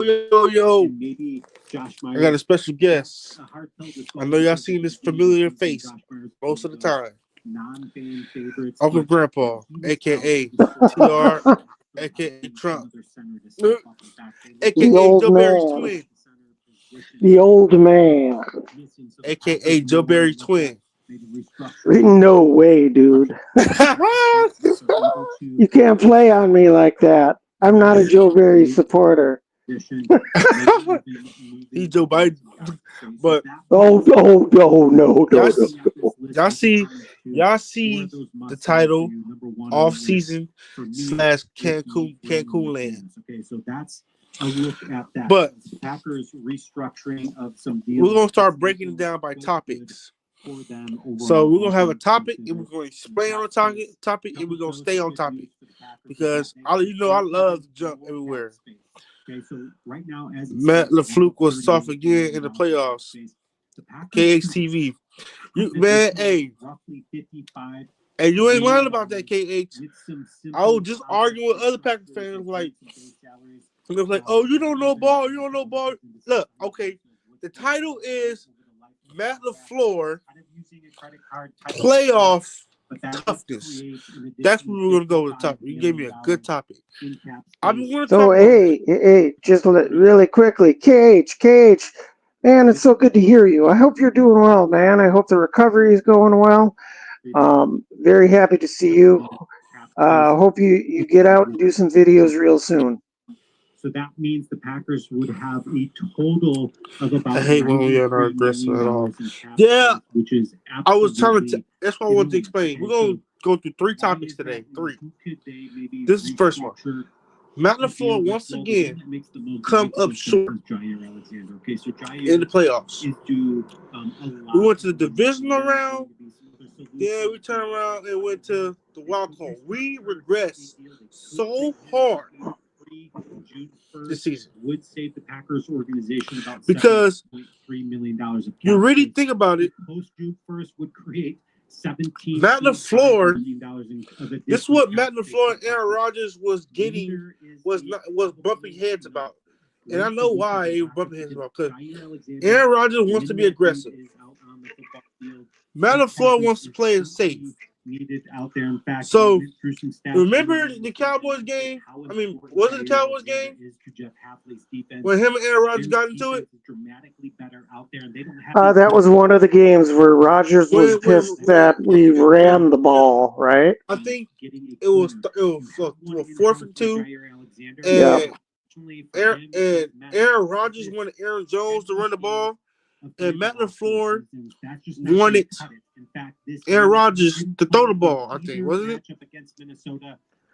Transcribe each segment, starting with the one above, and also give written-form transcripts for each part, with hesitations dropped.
Yo, I got a special guest. I know y'all seen this familiar face most of the time. Uncle Grandpa, aka TR, aka Trump, The aka old Joe Barry's man. twin, The old man. aka Joe Barry twin. No way, dude. You can't play on me like that. I'm not a Joe Barry supporter. He's Joe Biden, but Oh, no, no, no, y'all, no, no. y'all see, y'all see the title, Offseason slash Cancun land. But we're gonna start breaking it down by topics. So we're gonna have a topic, and we're gonna explain on the topic, and we're gonna stay on topic because I love to jump everywhere. Matt LaFluke was soft again in the playoffs. KHTV, hey, you ain't lying about that, KH. I was just arguing with other Packers fans, like, oh, you don't know ball, Look, okay, the title is Matt LaFleur playoff toughness. That's where we're gonna go with the topic. You gave me a good topic. I've been wanting to So, talk about hey, just really quickly. KH, man, it's so good to hear you. I hope you're doing well, man. I hope the recovery is going well. Very happy to see you. Hope you get out and do some videos real soon. So that means the Packers would have a total of about. I hate when we are not aggressive at all. Yeah, which is I was trying to. That's what I wanted to explain. We're gonna go through three topics today. Three. This is the first one. Matt LaFleur once again come up short in the playoffs. We went to the divisional round. Then we turned around and went to the wild card. We regressed so hard this season. Would save the Packers organization about because $7.3 million. You really think about it. Post June 1st would create 17. Matt LaFleur. This is what Matt LaFleur and Aaron Rodgers was getting was bumping heads about, and I know why they were bumping heads about because Aaron Rodgers wants to be aggressive. Matt LaFleur wants to play it safe. So, remember the Cowboys game? I mean, was it the Cowboys game? When him and Aaron Rodgers got into it? That was one of the games where Rodgers was pissed that we ran the ball, right? I think it was 4th and 2. And Aaron Rodgers wanted Aaron Jones to run the ball. And Matt LaFleur wanted Aaron Rodgers to throw the ball, I think, wasn't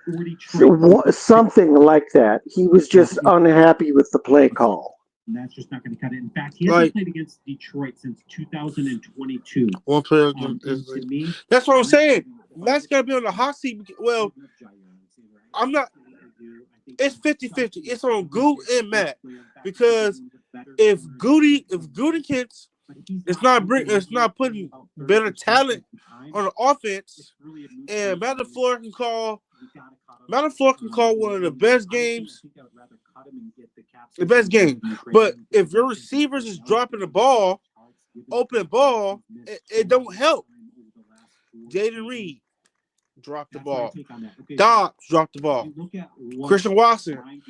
it? Something like that. He was just unhappy with the play call. And that's just not going to cut it. In fact, he hasn't played against Detroit since 2022. One player that's what I'm saying. Matt's got to be on the hot seat. Well, I'm not. It's 50-50. It's on Goot and Matt because if Gutekunst it's not putting better talent on the offense, and Matt LaFleur can call one of the best games. The best game. But if your receivers is dropping the ball, open ball, it don't help. Jaden Reed dropped the ball. Dobbs dropped the ball. Christian Watson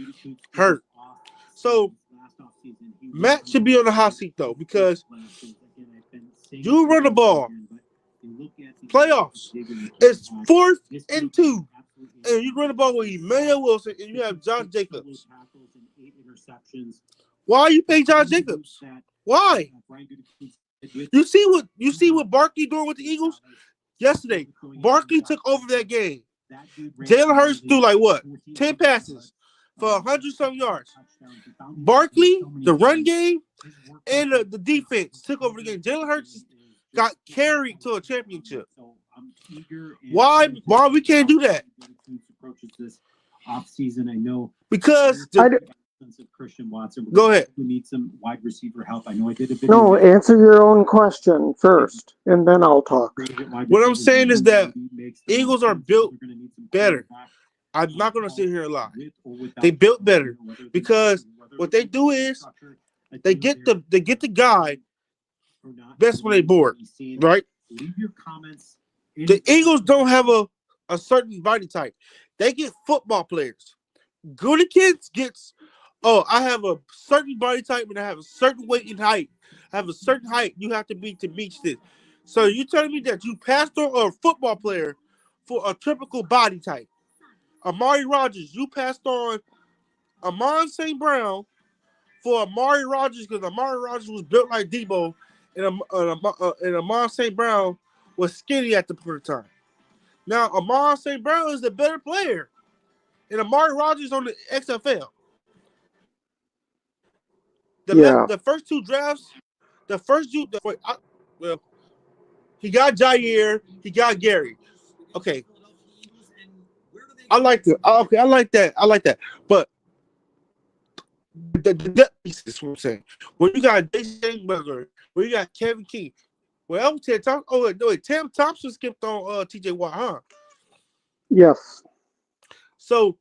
hurt. So Matt should be on the hot seat though because you run the ball. Playoffs. It's 4th and 2. And you run the ball with Emmanuel Wilson and you have Josh Jacobs. Why you pay Josh Jacobs? Why? You see what Barkley doing with the Eagles yesterday? Barkley took over that game. Jalen Hurts threw 10 passes for 100-some yards. Barkley, the run game, and the defense took over the game. Jalen Hurts got carried to a championship. Why we can't do that? Offseason, I know because Christian Watson. Go ahead. We need some wide receiver help. I know I did a video. No, answer your own question first, and then I'll talk. What I'm saying is that Eagles are built better. I'm not going to sit here and lie. They built better because what they do is they get the guy best when they board, right? The Eagles don't have a certain body type. They get football players. Good kids gets, I have a certain body type and I have a certain weight and height. I have a certain height you have to be to meet this. So you telling me that you passed on a football player for a typical body type. Amari Rodgers, you passed on Amon St. Brown for Amari Rodgers because Amari Rodgers was built like Debo and Amon St. Brown was skinny at the point of time. Now, Amon St. Brown is the better player. And Amari Rodgers on the XFL. The first two drafts, he got Jair, he got Gary. Okay. I like that. But the is what I'm saying. When you got Jason Butler, when you got Kevin King, well, Tam Thompson skipped on TJ Watt, huh? Yes. So,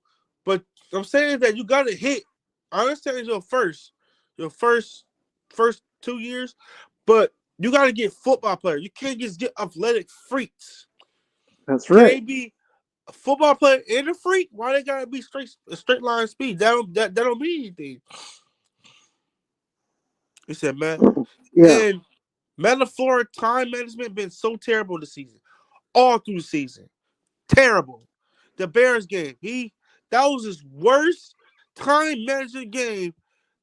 but I'm saying that you got to hit. I understand it's your first 2 years, but you got to get football players. You can't just get athletic freaks. That's right. Can they be a football player and a freak? Why they got to be straight line speed? That don't mean anything. He said, man. Yeah. And metaphoric time management been so terrible this season, all through the season, terrible. The Bears game, that was his worst time management game.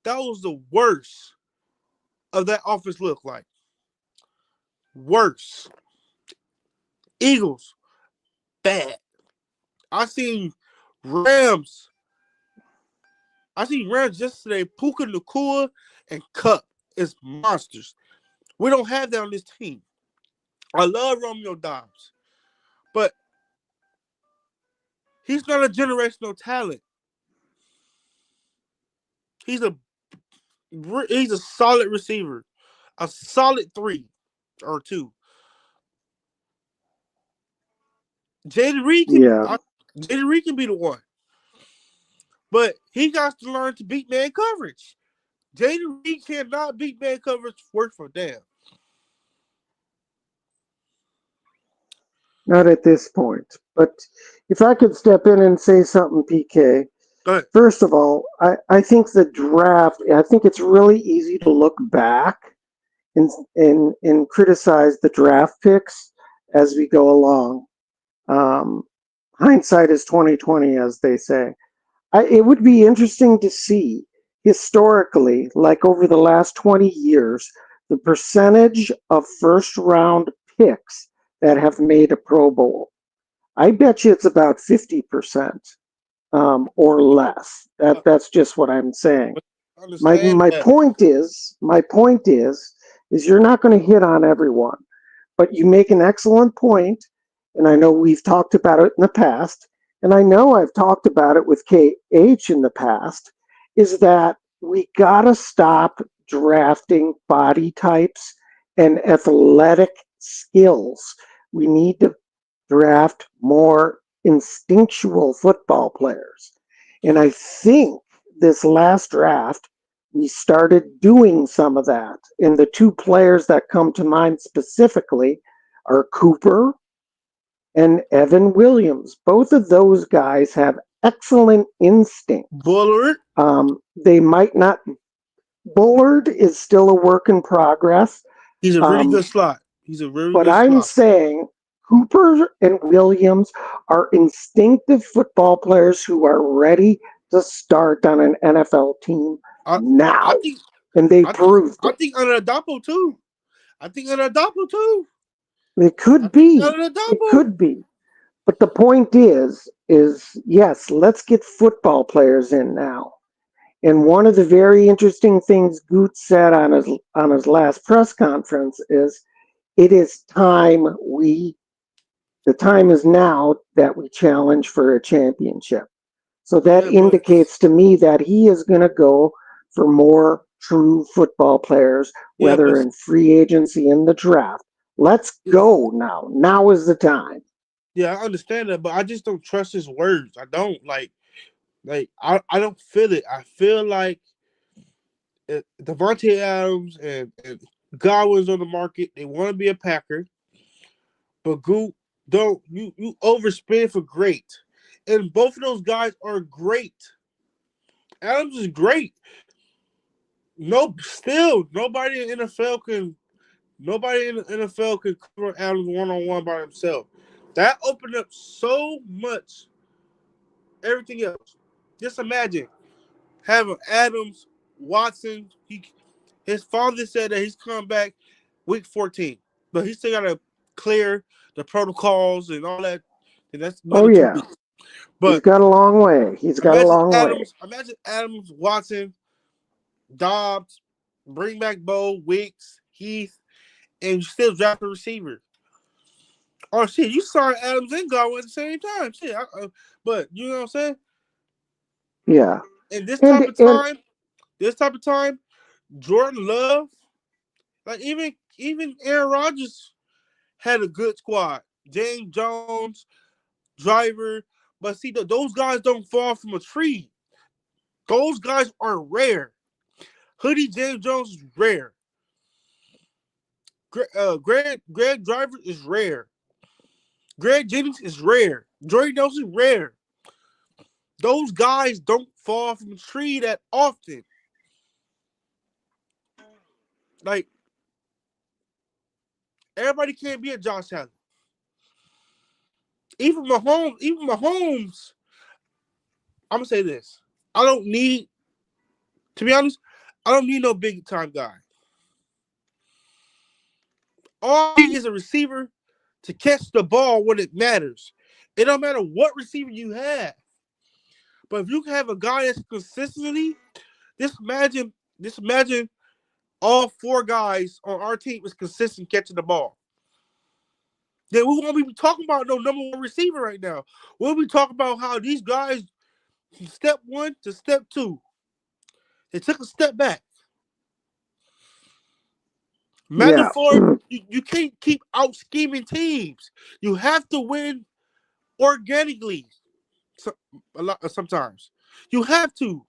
That was the worst of that offense look like. Worse. Eagles, bad. I seen Rams yesterday. Puka Nacua and Cup is monsters. We don't have that on this team. I love Romeo Dobbs, but he's not a generational talent. He's a solid receiver, a solid 3 or 2. Jaden Reed can be the one, but he got to learn to beat man coverage. Jaden Reed cannot beat man coverage worth for damn. Not at this point. But if I could step in and say something, PK. First of all, I think the draft, I think it's really easy to look back and criticize the draft picks as we go along. Hindsight is 2020, as they say. It would be interesting to see historically, like over the last 20 years, the percentage of first round picks that have made a Pro Bowl. I bet you it's about 50%. Or less. That's just what I'm saying. My point is you're not going to hit on everyone, but you make an excellent point, and I know we've talked about it in the past, and I know I've talked about it with KH in the past, is that we got to stop drafting body types and athletic skills. We need to draft more instinctual football players. And I think this last draft, we started doing some of that. And the two players that come to mind specifically are Cooper and Evan Williams. Both of those guys have excellent instinct. Bullard? They might not. Bullard is still a work in progress. He's a really good slot. But I'm saying Cooper and Williams are instinctive football players who are ready to start on an NFL team now. And they proved it. I think Unadapo too. It could be. It could be. But the point is yes, let's get football players in now. And one of the very interesting things Goot said on his last press conference is it is time the time is now that we challenge for a championship. So that indicates to me that he is going to go for more true football players, whether in free agency in the draft. Let's go now. Now is the time. Yeah, I understand that, but I just don't trust his words. I don't I don't feel it. I feel like Devontae Adams and Godwin's on the market. They want to be a Packer, but don't you overspend for great, and both of those guys are great. Adams is great. No, still nobody in the NFL can cover Adams one-on-one by himself. That opened up so much. Everything else. Just imagine having Adams, Watson. His father said that he's coming back week 14, but he still got to clear the protocols and all that. And that's Oh, another 2 yeah. weeks. He's But got a long way. He's got a long way. Imagine Adams, Watson, Dobbs, bring back Bo, Wicks, Heath, and you still draft a receiver. Oh shit, you saw Adams and Godwin at the same time. Shit, but you know what I'm saying? Yeah. And this type of time, Jordan Love, like even Aaron Rodgers had a good squad. James Jones, Driver, but see, those guys don't fall from a tree. Those guys are rare. Hoodie James Jones is rare. Greg Driver is rare. Greg Jennings is rare. Jordy Nelson is rare. Those guys don't fall from a tree that often. Like, everybody can't be a Josh Allen. Even Mahomes, I'm going to say this. To be honest, I don't need no big time guy. All I need is a receiver to catch the ball when it matters. It don't matter what receiver you have. But if you have a guy that's consistently, just imagine all 4 guys on our team is consistent catching the ball. Then we won't be talking about no number 1 receiver right now. We'll be talking about how these guys from step 1 to step 2, they took a step back. Yeah. You can't keep out scheming teams. You have to win organically. Sometimes you have to.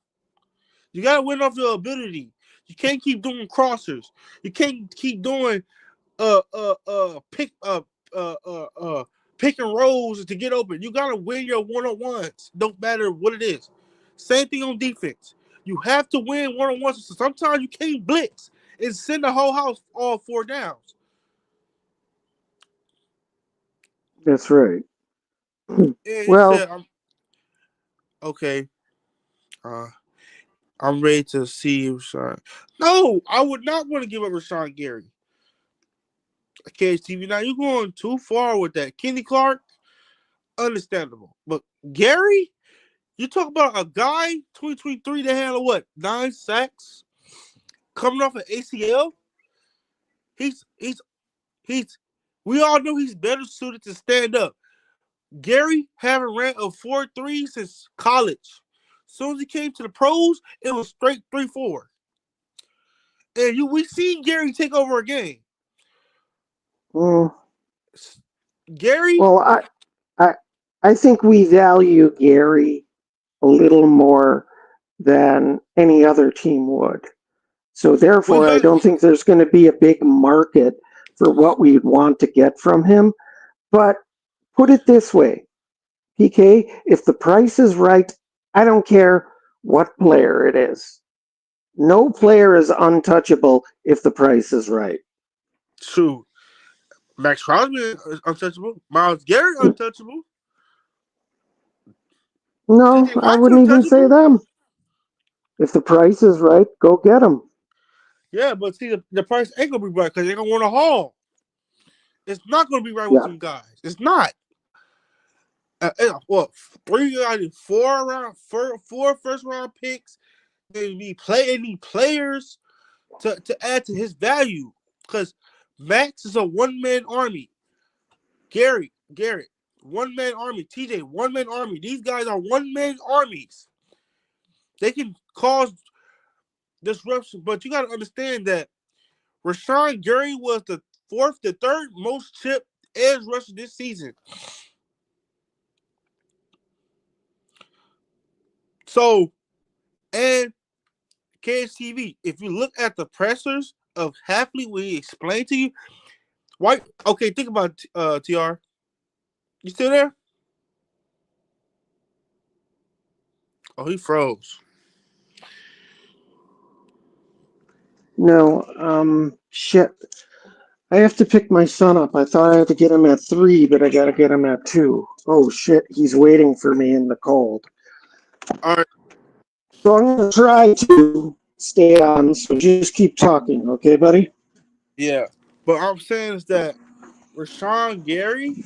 You gotta win off your ability. You can't keep doing crossers. You can't keep doing pick and rolls to get open. You gotta win your one-on-ones. Don't matter what it is. Same thing on defense. You have to win one-on-ones. So sometimes you can't blitz and send the whole house all 4 downs. That's right. And he Well, said, okay. I'm ready to see Rashawn. No, I would not want to give up Rashawn Gary. KHTV, now you're going too far with that. Kenny Clark, understandable. But Gary, you talk about a guy, 2023, that had 9 sacks coming off an ACL? He's we all know he's better suited to stand up. Gary haven't ran a 4.3 since college. As soon as he came to the pros, it was straight 3.4. And we seen Gary take over a game. Gary? Well, I think we value Gary a little more than any other team would. So therefore, I don't think there's going to be a big market for what we'd want to get from him. But put it this way, PK, if the price is right, I don't care what player it is. No player is untouchable if the price is right. True. Max Crosby is untouchable. Myles Garrett untouchable. No, I wouldn't even say them. If the price is right, go get them. Yeah, but see, the price ain't going to be right because they're going to want a haul. It's not going to be right with them guys. It's not. Four first round picks. They need players to add to his value because Max is a one-man army. Garrett, one-man army. TJ, one-man army. These guys are one-man armies. They can cause disruption, but you got to understand that Rashawn Gary was the third most chipped edge rusher this season. So, and KSTV, if you look at the pressers of Hafley when he explained to you, why? Okay, think about TR. You still there? Oh, he froze. No, shit. I have to pick my son up. I thought I had to get him at 3, but I gotta get him at 2. Oh shit, he's waiting for me in the cold. All right. So I'm gonna try to stay on, so just keep talking, okay, buddy? Yeah. But I'm saying is that Rashawn Gary,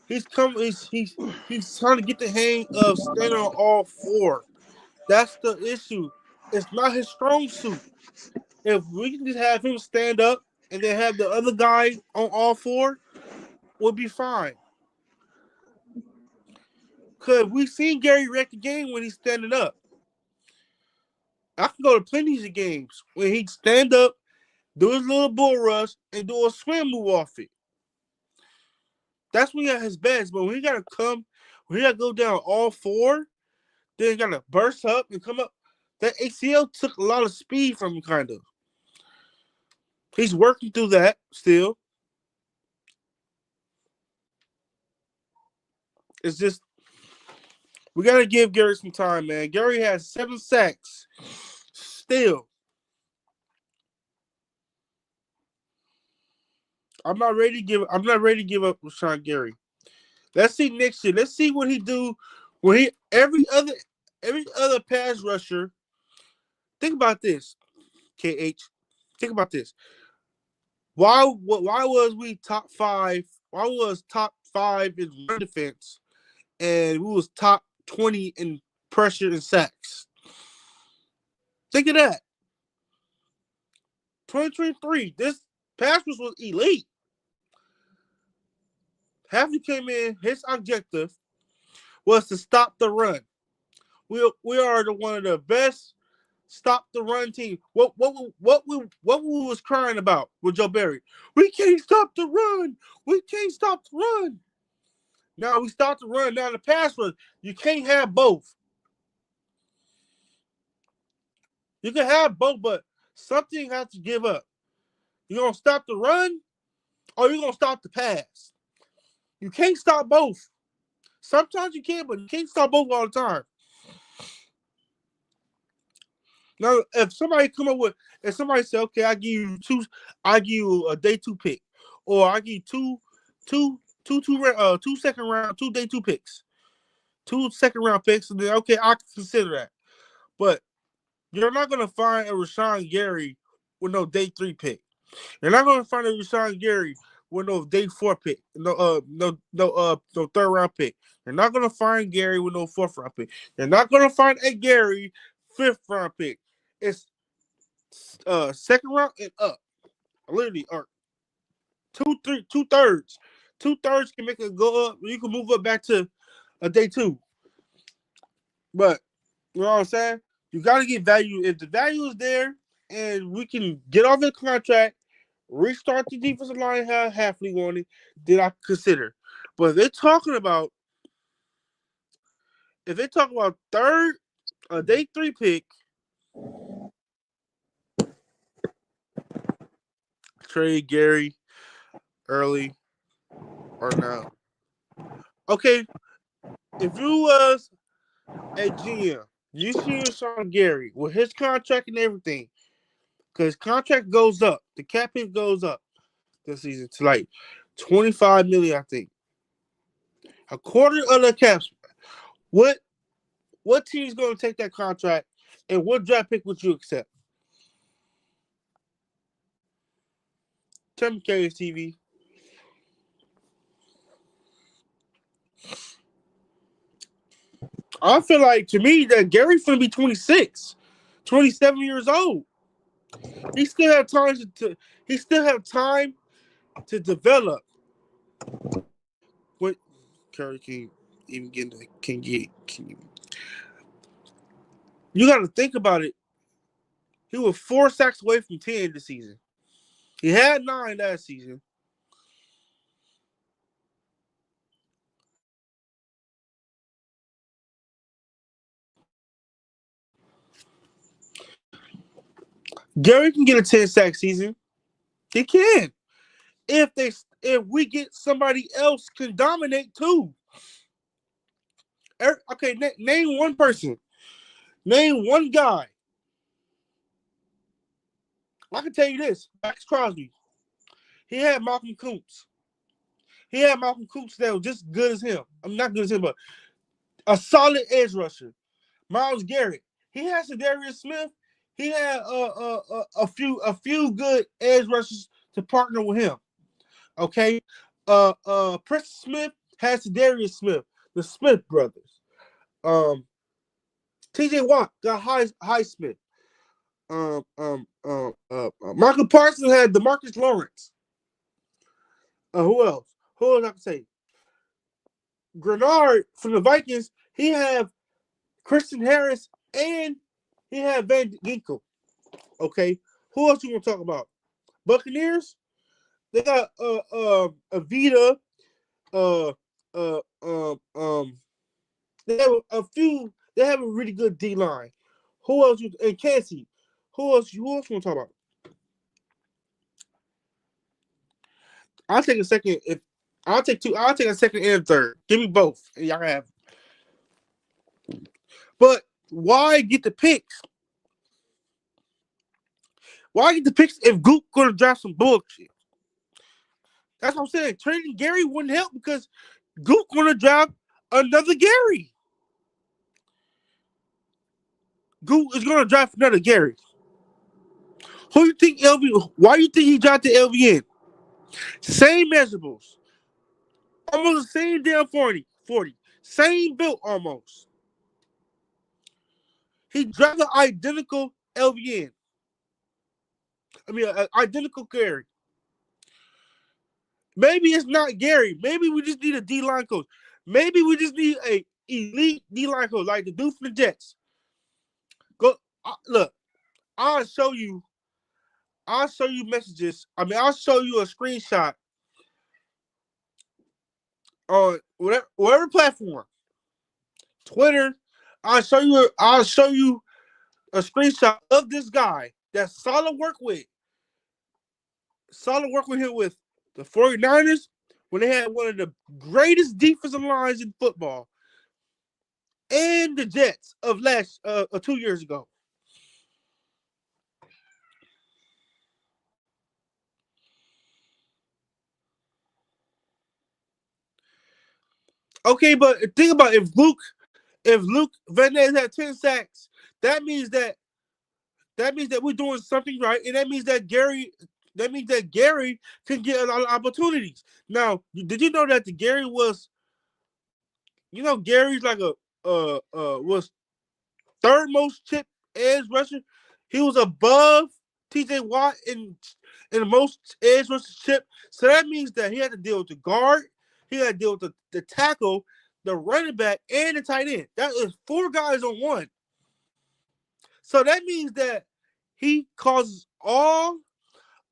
he's trying to get the hang of standing on all four. That's the issue. It's not his strong suit. If we can just have him stand up and then have the other guy on all four, we'll be fine. Because we've seen Gary wreck the game when he's standing up. I can go to plenty of games when he stand up, do his little bull rush, and do a swim move off it. That's when he got his best. But when he got to go down all four, then he got to burst up and come up. That ACL took a lot of speed from him, kind of. He's working through that still. It's just, we got to give Gary some time, man. Gary has 7 sacks still. I'm not ready to give up Rashawn Gary. Let's see next year. Let's see what he do when he every other pass rusher. Think about this, KH. Think about this. Why was we top 5? Why was top 5 in run defense and we was top 20 in pressure and sacks? Think of that. 2023, this pass rush was elite. Hafley came in, his objective was to stop the run. We are one of the best stop the run team. What we was crying about with Joe Barry? We can't stop the run. We can't stop the run. Now we stop the run. Now the pass rush. You can't have both. You can have both, but something has to give up. You're gonna stop the run, or you're gonna stop the pass. You can't stop both. Sometimes you can, but you can't stop both all the time. Now, if somebody say, okay, I give you a day 2 pick, or I give you two second round, 2 day 2 picks, 2 second round picks, and then okay, I can consider that. But you're not gonna find a Rashawn Gary with no day 3 pick. You're not gonna find a Rashawn Gary with no day 4 pick, no 3rd round pick. You're not gonna find Gary with no 4th round pick. You're not gonna find a Gary 5th round pick. It's 2nd round and up. Literally, or 2/3. 2/3 can make it go up. You can move up back to a day 2. But you know what I'm saying? You got to get value. If the value is there and we can get off the contract, restart the defensive line, have Hafley wanted, then I consider. But if they're talking about third, a day 3 pick, trade Gary early or now. Okay, if you was a GM, you see Sean Gary with his contract and everything, because his contract goes up, the cap hit goes up this season to like $25 million, I think. A quarter of the caps. What team's going to take that contract, and what draft pick would you accept? Tell me, KSTV. I feel like, to me, that Gary's going to be 26, 27 years old. He still have time to develop. What Curry can even get can you got to think about it. He was 4 sacks away from 10 this season. He had 9 last season. Gary can get a 10-sack season. He can. If we get somebody else can dominate too. Okay, name one person. Name one guy. I can tell you this: Max Crosby. He had Malcolm Kuntz. He had Malcolm Kuntz that was just good as him. I'm not good as him, but a solid edge rusher. Myles Garrett. He had Darius Smith. He had a few good edge rushers to partner with him. Okay, Preston Smith has Darius Smith, the Smith brothers. T.J. Watt got Highsmith. Michael Parsons had DeMarcus Lawrence. Who else? Who else I can say? Grenard from the Vikings. He had Christian Harris and he had Van Ginkel. Okay, who else you want to talk about? Buccaneers. They got Avita. They have a few. They have a really good D line. Who else? And Casey. Who else? Who else you want to talk about? I'll take a second. I'll take two. I'll take a second and a third. Give me both, and y'all can have. But why get the picks? Why get the picks if Goop gonna draft some bullshit? That's what I'm saying. Trading Gary wouldn't help because Goop gonna draft another Gary. Goop is gonna draft another Gary. Who you think LV? Why you think he drafted LVN? Same measurables. Almost the same damn 40. Same build almost. He drafted identical LVN. I mean, identical Gary. Maybe it's not Gary. Maybe we just need a D-line coach. Maybe we just need a elite D-line coach like the dude from the Jets. Go look. I'll show you messages. I mean, I'll show you a screenshot on whatever platform. Twitter. I'll show you a screenshot of this guy that's solid work with. Solid work with him with the 49ers when they had one of the greatest defensive lines in football. And the Jets of 2 years ago. Okay, but think about if Luke Van Ness had 10 sacks, that means that we're doing something right, and that means that Gary can get a lot of opportunities. Now, did you know that Gary was, Gary's like was third most chip edge rusher. He was above T.J. Watt in the most edge rusher chip. So that means that he had to deal with the guard, he had to deal with the tackle, the running back, and the tight end. That is 4 guys on one. So that means that he causes all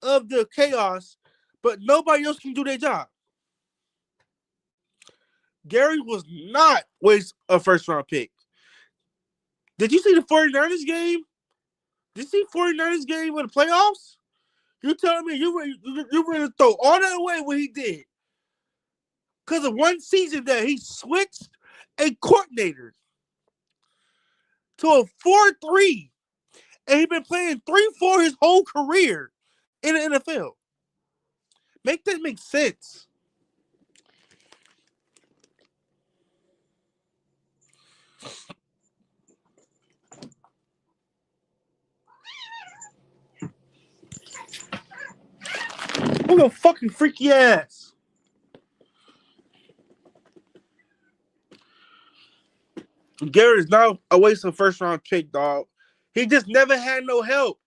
of the chaos, but nobody else can do their job. Gary was not waste a first-round pick. Did you see the 49ers game? Did you see 49ers game in the playoffs? You telling me you were going to throw all that away what he did? Because of one season that he switched a coordinator to a 4-3. And he's been playing 3-4 his whole career in the NFL. Make that make sense. What a fucking freaky ass. Garrett is now a waste of first-round pick, dog. He just never had no help.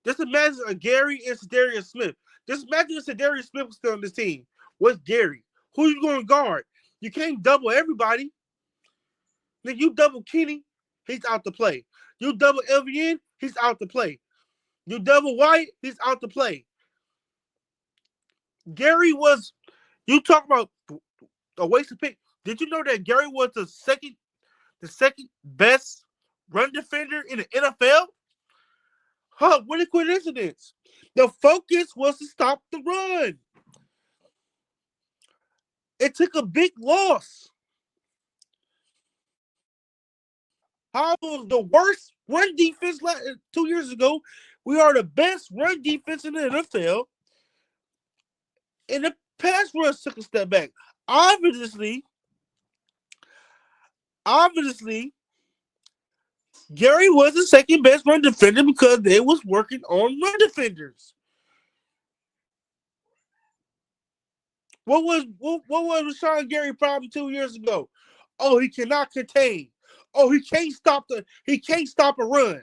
Just imagine a Gary and Darius Smith. Just imagine if Darius Smith was still on this team. What's Gary? Who you going to guard? You can't double everybody. Then you double Kenny, he's out to play. You double LVN, he's out to play. You double White, he's out to play. Gary was, you talk about a waste of pick. Did you know that Gary was the second best run defender in the NFL? Huh? What a coincidence! The focus was to stop the run. It took a big loss. How was the worst run defense 2 years ago? We are the best run defense in the NFL, and the pass rush took a step back. Obviously, Gary was the second best run defender because they was working on run defenders. What was Rashawn Gary problem 2 years ago? Oh, he cannot contain. Oh, he can't stop a run.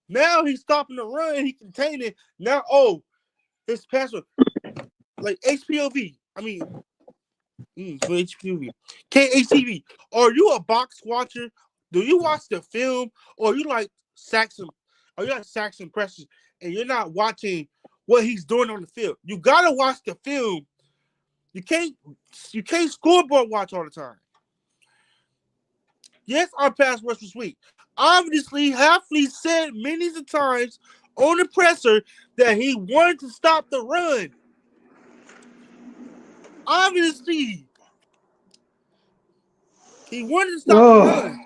Now he's stopping the run. He contained it. Now, his pass was like HPOV. I mean, for HPOV. KHTV. Are you a box watcher? Do you watch the film, or you like Saxon? Or you like Saxon Precious, and you're not watching what he's doing on the field? You gotta watch the film. You can't scoreboard watch all the time. Yes, our pass rush was weak. Obviously, Hafley said many times on the presser that he wanted to stop the run. Obviously, he wanted to stop the run.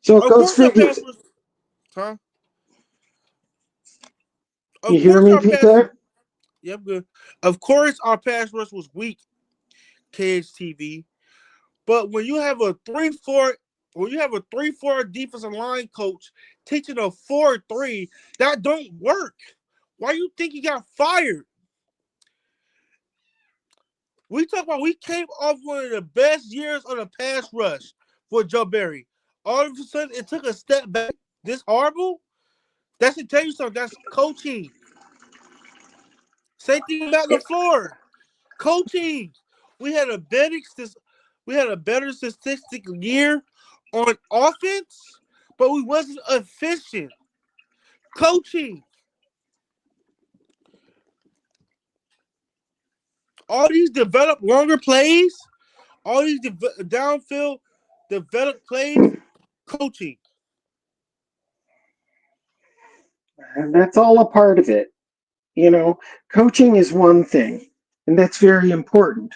So go figure. Huh? You hear me, Peter? Yeah, I'm good. Of course, our pass rush was weak, KHTV. But when you have a 3-4 defensive line coach teaching a 4-3, that don't work. Why you think he got fired? We came off one of the best years on the pass rush for Joe Barry. All of a sudden, it took a step back. This horrible? That should tell you something. That's coaching. Same thing about LaFleur. Coaching. We had a better statistic year on offense, but we wasn't efficient. Coaching. All these developed longer plays, all these downfield developed plays, coaching. And that's all a part of it. Coaching is one thing, and that's very important.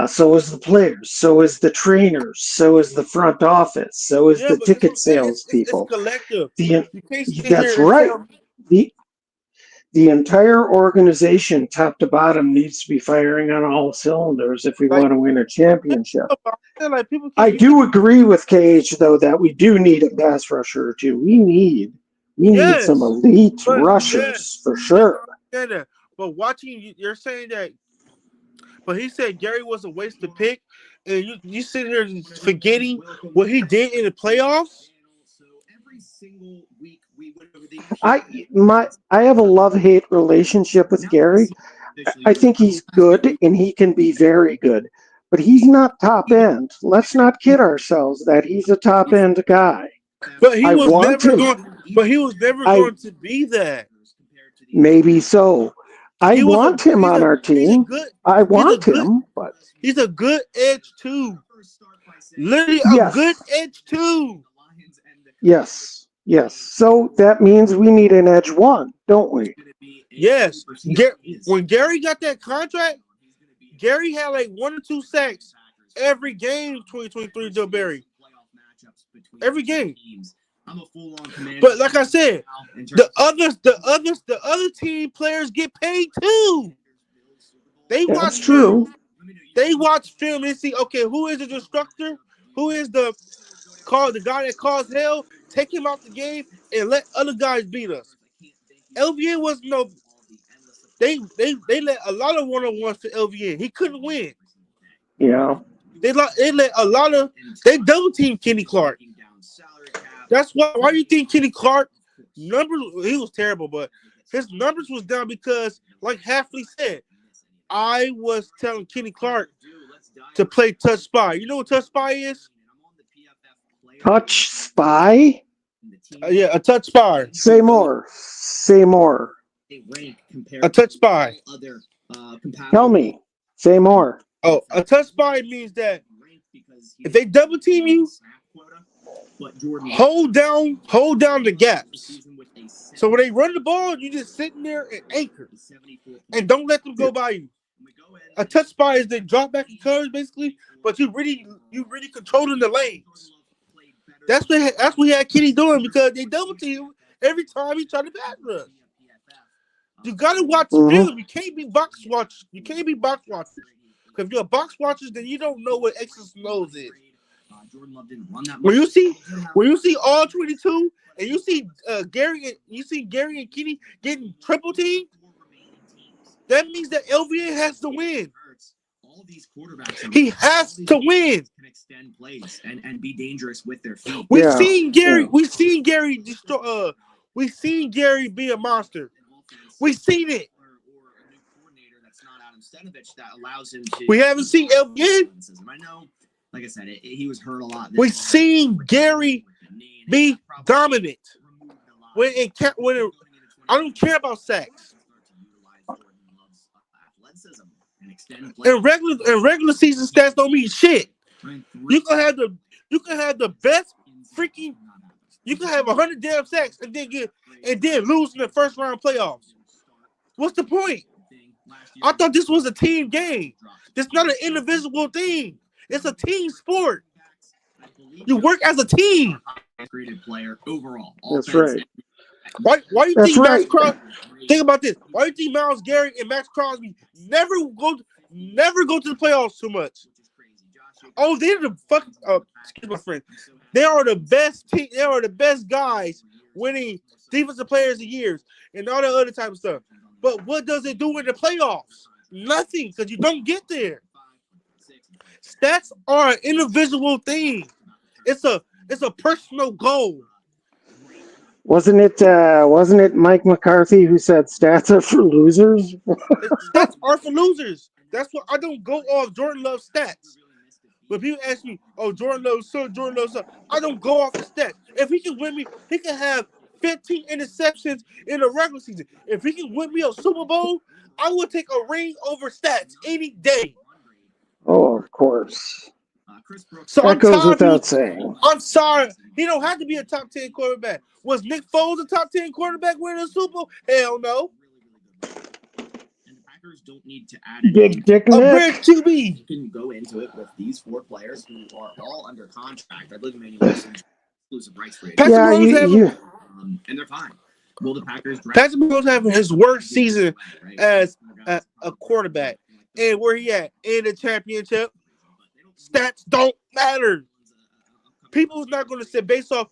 So is the players, so is the trainers, so is the front office, so is the ticket sales people. It's collective. That's right. The entire organization, top to bottom, needs to be firing on all cylinders if we want to win a championship. I do agree with KH, though, that we do need a pass rusher or two. We need some elite rushers for sure. But watching, you're saying that. But he said Gary was a wasted pick, and you sitting here forgetting what he did in the playoffs. I have a love-hate relationship with Gary. I think he's good and he can be very good, but he's not top end. Let's not kid ourselves that he's a top end guy. But he was never going to be that. Maybe so. I want him on our team. I want him, but he's a good edge too. Literally a good edge too. Yes. So that means we need an edge one, don't we? Yes. When Gary got that contract, Gary had like 1 or 2 sacks every game. 2023, Joe Barry. Every game. But like I said, the other team players get paid too. That's true. They watch film and see, okay, who is the destructor? Who is the guy that caused hell? Take him out the game and let other guys beat us. LVN was they let a lot of one-on-ones to LVN. He couldn't win. Yeah. They let a lot of double team Kenny Clark. That's why do you think Kenny Clark numbers? He was terrible, but his numbers was down because, like Hafley said, I was telling Kenny Clark to play touch spy. You know what touch spy is? Touch spy? Yeah, a touch spy. Say more. A touch spy. Tell me. Say more. Oh, a touch spy means that if they double team you, hold down the gaps. So when they run the ball, you just sitting there and anchor, and don't let them go by you. A touch spy is they drop back and coverage basically, but you really controlling the lanes. That's what we had Kenny doing because they double team every time he tried to pass rush. You gotta watch film. You can't be box watchers. Because if you're a box watcher, then you don't know what X's and O's is. When you see all 22 and you see Gary and Kenny getting triple teamed, that means that LVA has to win. He has to win. Can extend plays and be dangerous with their feet. We've seen Gary destroy. We've seen Gary be a monster. We've seen it. We haven't seen LVA. I know, like I said, he was hurt a lot. We've seen Gary be dominant. I don't care about sacks. And regular season stats don't mean shit. You can have the best freaking. You can have 100 damn sacks and then lose in the first round playoffs. What's the point? I thought this was a team game. It's not an individual thing. It's a team sport. You work as a team. Player overall. That's right. Why do you think Max Crosby? Think about this. Why do you think Myles Garrett and Max Crosby never go to the playoffs too much? Oh, they're the excuse my friend. They are the best team. They are the best guys winning defensive players of years and all that other type of stuff. But what does it do in the playoffs? Nothing, because you don't get there. Stats are an individual thing. It's a personal goal. Wasn't it Mike McCarthy who said stats are for losers? Stats are for losers. That's what I don't go off Jordan Love's stats. When people ask me, "Oh, Jordan Love's son," I don't go off the stats. If he can win me, he can have 15 interceptions in the regular season. If he can win me a Super Bowl, I will take a ring over stats any day. Oh, of course. So that goes without saying. I'm sorry. He don't have to be a top 10 quarterback. Was Nick Foles a top 10 quarterback winning a Super Bowl? Hell no. Don't need to add Big Dick Nick. A bridge QB. You can go into it with these four players who are all under contract. I believe many exclusive rights for it. And they're fine. Will the Packers draft? Patrick Mahomes having his worst season as a quarterback. And where he at? In the championship. Stats don't matter. People's not going to say based off,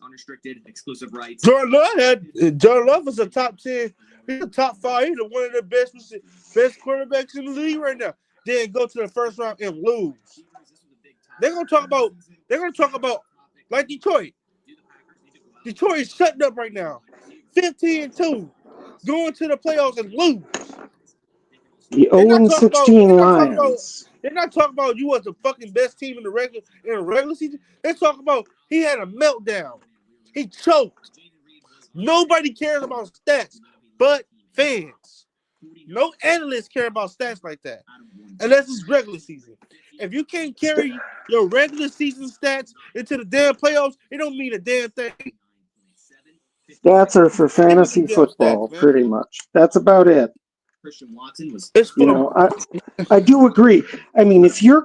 unrestricted exclusive rights. Jordan Love was a top 10. He's a top 5. He's one of the best quarterbacks in the league right now. Then go to the first round and lose. They're gonna talk about like Detroit. Detroit is shutting up right now. 15-2. Going to the playoffs and lose. The 0-16 Lions. They're not talking about you as the fucking best team in the regular season. They're talking about he had a meltdown. He choked. Nobody cares about stats but fans. No analysts care about stats like that. Unless it's regular season. If you can't carry your regular season stats into the damn playoffs, it don't mean a damn thing. Stats are for fantasy football, pretty much. That's about it. Christian Watson was. I do agree. I mean, if you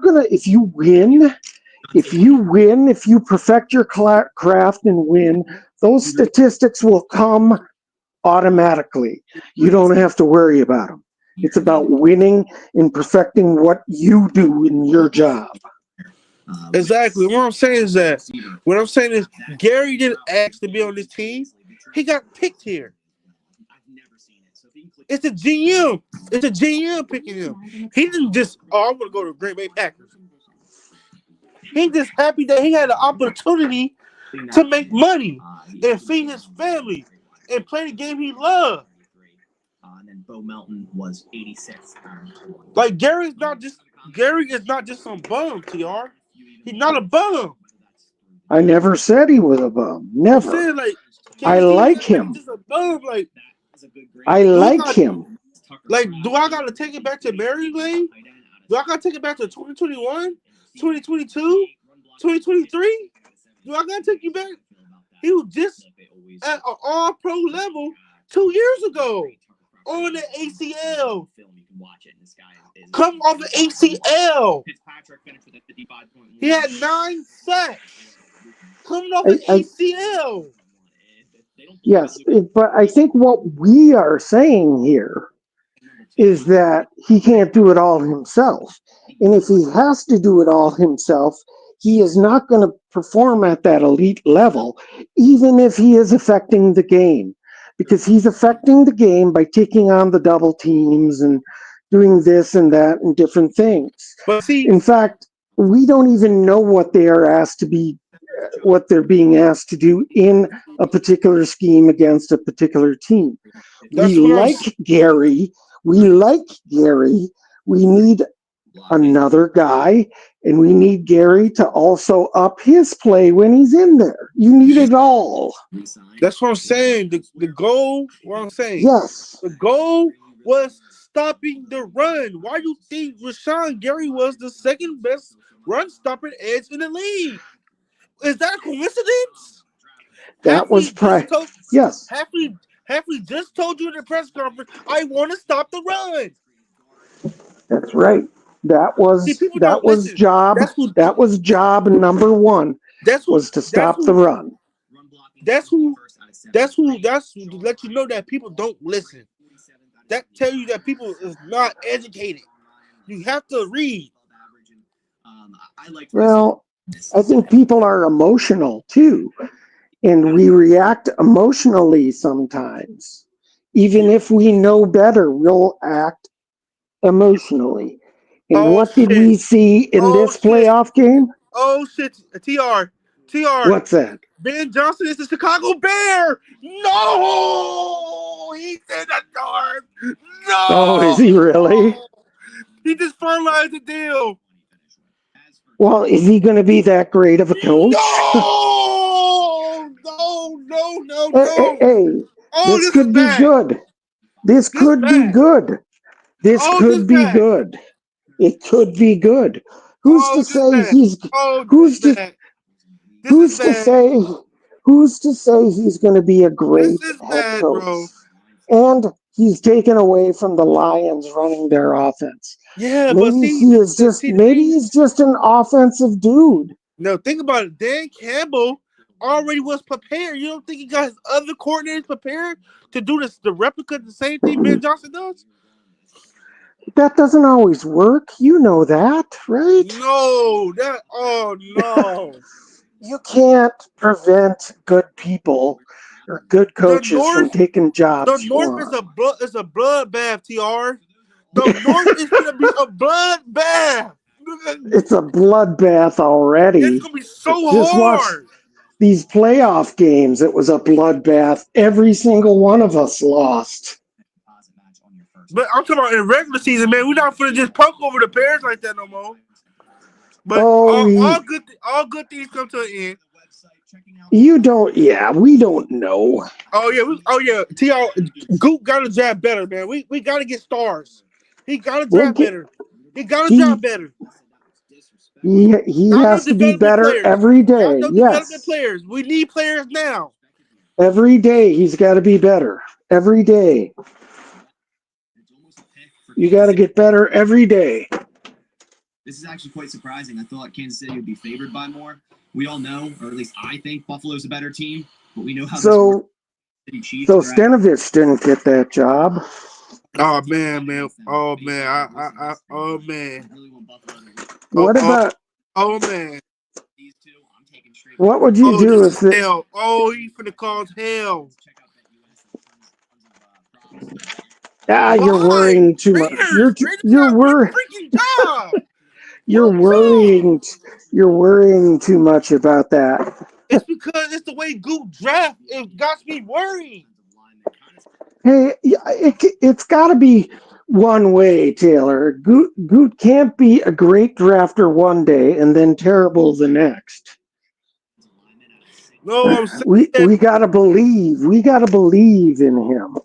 win, if you perfect your craft and win, those statistics will come automatically. You don't have to worry about them. It's about winning and perfecting what you do in your job. Exactly. What I'm saying is Gary didn't ask to be on this team. He got picked here. It's a GM. It's a GM picking him. He didn't just, I want to go to Green Bay Packers. He's just happy that he had an opportunity to make money and feed his family and play the game he loved. And then Bo Melton was 86. Like Gary is not just some bum, TR. He's not a bum. I never said he was a bum. Never. Saying, I like him. Just a bum, I like him. Like, do I got to take it back to Mary Lane? Do I got to take it back to 2021, 2022? 2023. Do I gotta take you back? He was just at an all-pro level 2 years ago on the ACL. Come off the ACL. He had 9 sacks. Coming off the ACL. Yes, but I think what we are saying here is that he can't do it all himself. And if he has to do it all himself, he is not going to perform at that elite level, even if he is affecting the game. Because he's affecting the game by taking on the double teams and doing this and that and different things. But see, in fact, we don't even know what they are asked to be, what they're being asked to do in a particular scheme against a particular team. We like Gary. We need another guy, and we need Gary to also up his play when he's in there. You need it all. That's what I'm saying. The goal, what I'm saying. Yes. The goal was stopping the run. Why do you think Rashawn Gary was the second best run-stopping edge in the league? Is that a coincidence? That was yes. Hafley just told you in the press conference, I want to stop the run. That's right. That was job number one. Was to stop the run. That's to let you know that people don't listen. That tells you that people is not educated. You have to read. Well, I think people are emotional too, and we react emotionally sometimes. Even if we know better, we'll act emotionally. And what did we see in this playoff game? Oh shit, TR. What's that? Ben Johnson is the Chicago Bear. No, he's in the North. No. Oh, is he really? He just finalized the deal. Well, is he going to be that great of a coach? No. Hey, this could be good. This could be good. This could be good. It could be good. Who's to say he's going to be a great head coach? And he's taken away from the Lions running their offense. Yeah, maybe he's just an offensive dude. No, think about it. Dan Campbell already was prepared. You don't think he got his other coordinators prepared to do the replica of the same thing Ben Johnson does? That doesn't always work. You know that, right? No. You can't prevent good people or good coaches from taking jobs. The North is a bloodbath, TR. The North is going to be a bloodbath. It's a bloodbath already. It's going to be so hard. These playoff games, it was a bloodbath. Every single one of us lost. But I'm talking about in regular season, man. We're not going to just poke over the Bears like that no more. But all good things come to an end. We don't know. Oh yeah. TR Goop got to draft better, man. We got to get stars. He got to draft better. He got to draft better. He has to be better every day. Development players. We need players now. Every day he's got to be better. Every day. You got to get better every day. This is actually quite surprising. I thought Kansas City would be favored by more. We all know, or at least I think, Buffalo's a better team, but we know how. So Stanovich didn't get that job. Oh man. Oh man. What about? Oh man. What would you do if it? Hell. Oh, he's finna cause hell. You're worrying too much. You're worrying. You're worrying too much about that. It's because it's the way Goop draft. It got me worried. Hey, it's got to be one way, Taylor. Goot can't be a great drafter one day and then terrible the next. No, I'm saying we gotta believe. We gotta believe in him.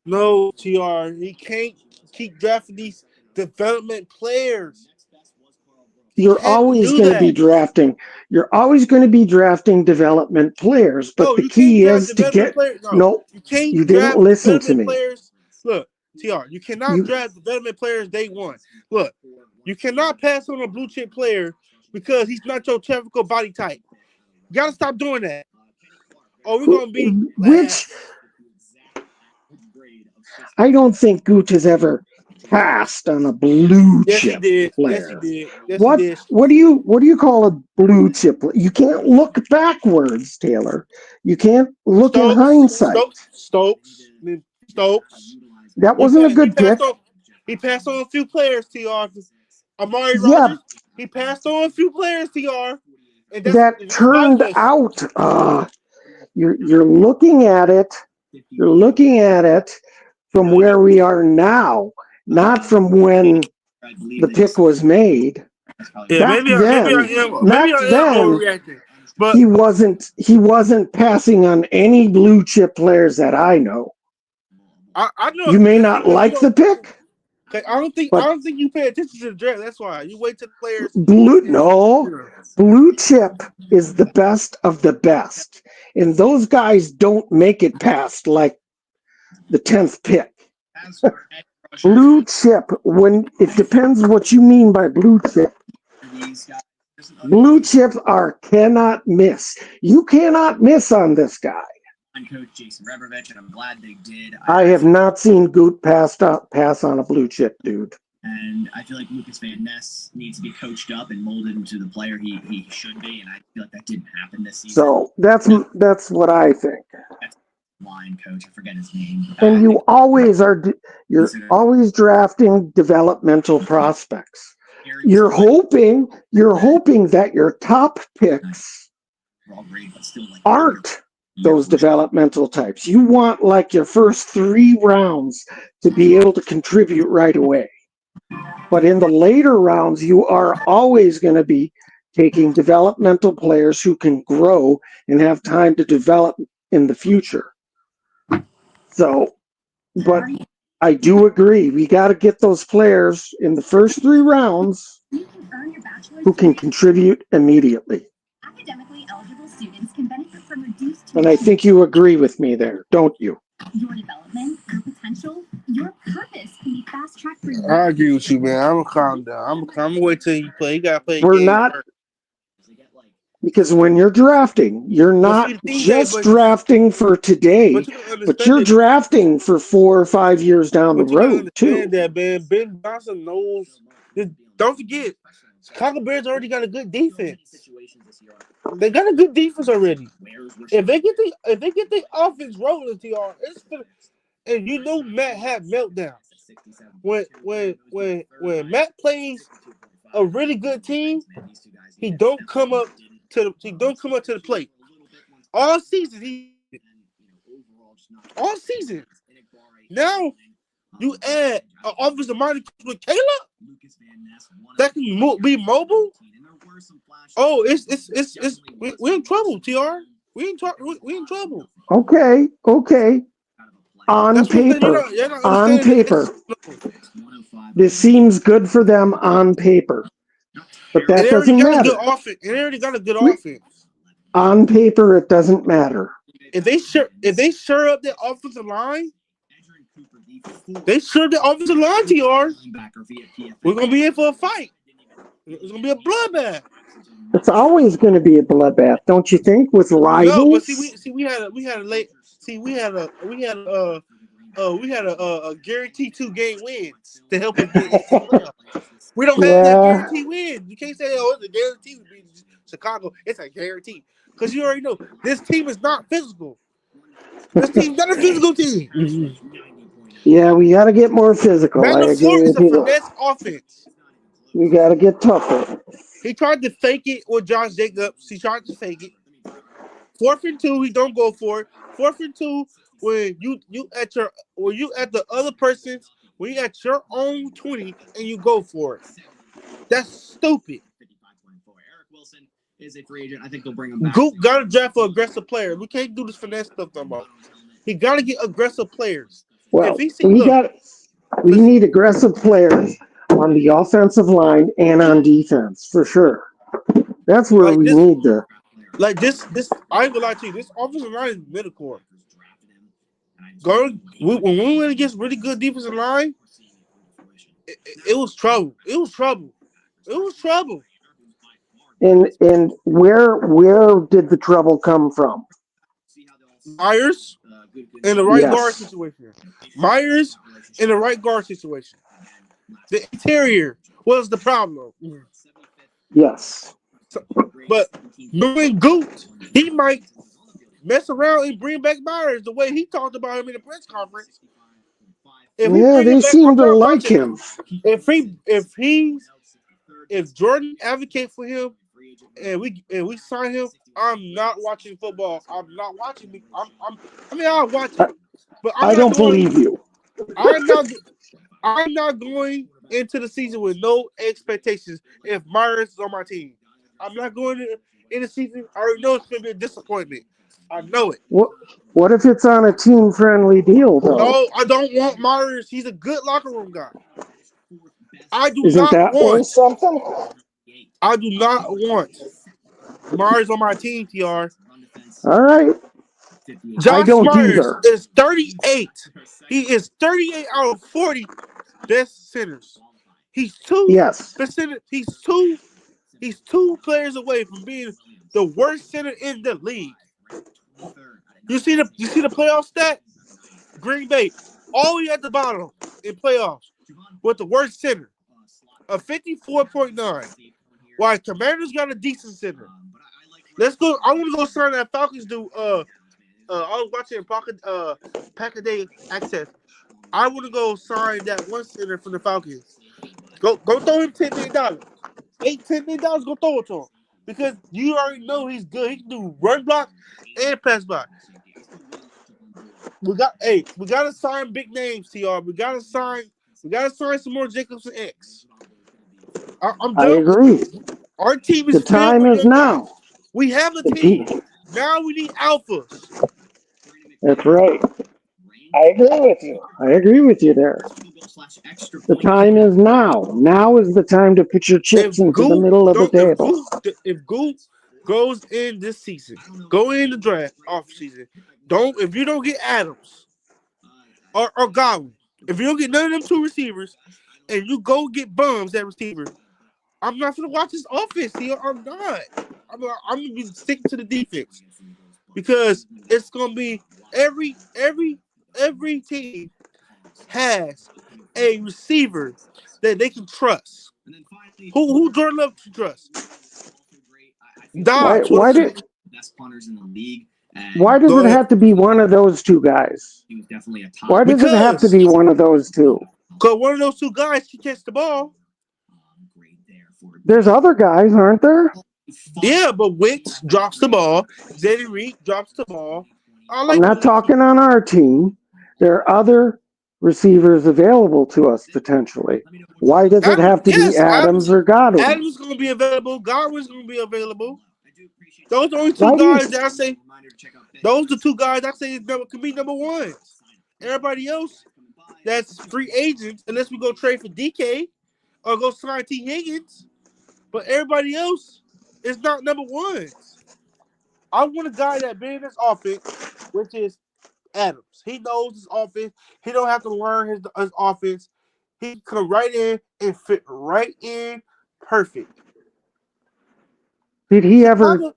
No, TR, he can't keep drafting these development players. You're always going to be drafting. You're always going to be drafting development players. But the key is to get. No, you can't. You didn't listen to me. Players. Look, TR, you cannot draft development players day one. Look, you cannot pass on a blue chip player because he's not your typical body type. You gotta stop doing that. Or we're gonna be I don't think Gooch has ever passed on a blue chip player. Yes, he did. What do you call a blue chip? You can't look backwards, Taylor. You can't look in hindsight. Stokes. That wasn't a good pick. He passed on a few players, TR. Amari Rogers. He passed on a few players, TR. That turned out. You're looking at it. You're looking at it from where we are now, not from when the pick was made. Yeah, maybe I am overreacting. But he wasn't passing on any blue chip players that I know. I know you may not like the pick. I don't think you pay attention to the draft. That's why you wait till the players. Blue chip is the best of the best, and those guys don't make it past like the 10th pick. Blue chip, when it depends what you mean by blue chip. Blue chips cannot miss. You cannot miss on this guy. Coach Jason Rebrovich, and I'm glad they did. I have not seen Goot pass on a blue chip, dude. And I feel like Lucas Van Ness needs to be coached up and molded into the player he should be, and I feel like that didn't happen this season. So that's what I think. That's line coach, I forget his name. And you're always drafting developmental prospects. You're hoping that your top picks aren't those developmental types. You want like your first 3 rounds to be able to contribute right away. But in the later rounds, you are always going to be taking developmental players who can grow and have time to develop in the future. So, but I do agree. We got to get those players in the first 3 rounds who can contribute immediately. Academically eligible students can benefit from reduced tuition. And I think you agree with me there, don't you? Your development, your potential, your purpose can be fast-tracked for you. I agree with you, man. I'm gonna calm down. I'm gonna wait till you play. You gotta play. We're not first. Because when you're drafting, you're not just drafting for today, but you're drafting for 4 or 5 years down the road too. That, man. Ben Johnson knows. Don't forget, Chicago Bears already got a good defense. They got a good defense already. If they get the offense rolling, TR, and you know Matt had meltdowns. When Matt plays a really good team, he don't come up to the plate. All season. Now you add an offensive minded with Caleb that can be mobile. Oh, we're in trouble, TR. We in trouble. Okay. On paper, this seems good for them on paper, but that doesn't matter. They already got a good offense. On paper, it doesn't matter. If they shore up their offensive line, TR. We're gonna be in for a fight. It's gonna be a bloodbath. It's always going to be a bloodbath, don't you think? With rivals. No, but we had a guaranteed 2-game wins to help us get into the playoffs. We don't have that guaranteed win. You can't say, "Oh, it's a guarantee to beat Chicago." It's a guarantee because you already know this team is not physical. This team's not a physical team. Yeah, we got to get more physical. Matt LaFleur is a finesse offense. We got to get tougher. He tried to fake it with Josh Jacobs. He tried to fake it. 4th and 2, he don't go for it. 4th and 2, when you at the other person's, when you at your own 20 and you go for it. That's stupid. Is a free agent. I think they'll bring him back. Goop got to draft for aggressive players. We can't do this finesse stuff no more. He got to get aggressive players. Well, we need aggressive players on the offensive line and on defense, for sure. That's where we need to. Like this, I ain't gonna lie to you. This offensive line is middle core. When we went against really good defensive line, it was trouble. It was trouble. It was trouble. And where did the trouble come from? Myers in the right guard situation. Myers in the right guard situation. The interior was the problem. Yes. So, but knowing Goot, he might mess around and bring back Myers the way he talked about him in the press conference. They seem to like him. If Jordan advocate for him and we sign him, I'm not watching football. I'm not watching. I'll watch it, but I don't believe you. I'm not going into the season with no expectations. If Myers is on my team, I'm not going in the season. I already know it's going to be a disappointment. I know it. What if it's on a team-friendly deal, though? No, I don't want Myers. He's a good locker room guy. Isn't that worth something? I do not want Myers on my team, TR. All right. Josh Myers is 38. He is 38 out of 40 best centers. He's two. Yes. He's two players away from being the worst center in the league. You see the playoff stat? Green Bay, all the way at the bottom in playoffs with the worst center, a 54.9. While Commanders got a decent center. Let's go. I want to go sign that Falcons do. I was watching Pack a Day Access. I want to go sign that one center from the Falcons. Go throw him $10 million. $10 million, go throw it to him. Because you already know he's good. He can do run block and pass block. We gotta sign big names, TR. We gotta sign some more Jacobs and X. I agree. Our team is the time is now. We have a team. Now we need alphas. That's right. I agree with you there. The time is now. Now is the time to put your chips into the middle of the table. If Goot goes in this season, go in the draft off season. If you don't get Adams or Godwin, if you don't get none of them two receivers, and you go get bums at receiver, I'm not gonna watch this offense here. I'm not. I'm gonna be sticking to the defense because it's gonna be every team has a receiver that they can trust. Who Jordan Love to trust? Why does it have to be one of those two guys? Why does it have to be one of those two? Because one of those two guys can catch the ball. There's other guys, aren't there? Yeah, but Wicks drops the ball. Zeddy Reed drops the ball. I'm not talking on our team. There are other receivers available to us potentially. Why does it have to be Adams or Godwin? Adams is going to be available. Godwin's going to be available. Those are the only two guys that I say. Those are the two guys I say can be number one. Everybody else, that's free agents, unless we go trade for DK or go sign T. Higgins. But everybody else is not number one. I want a guy that been in this offense, which is Adams. He knows his offense. He don't have to learn his offense. He come right in and fit right in perfect. Did he ever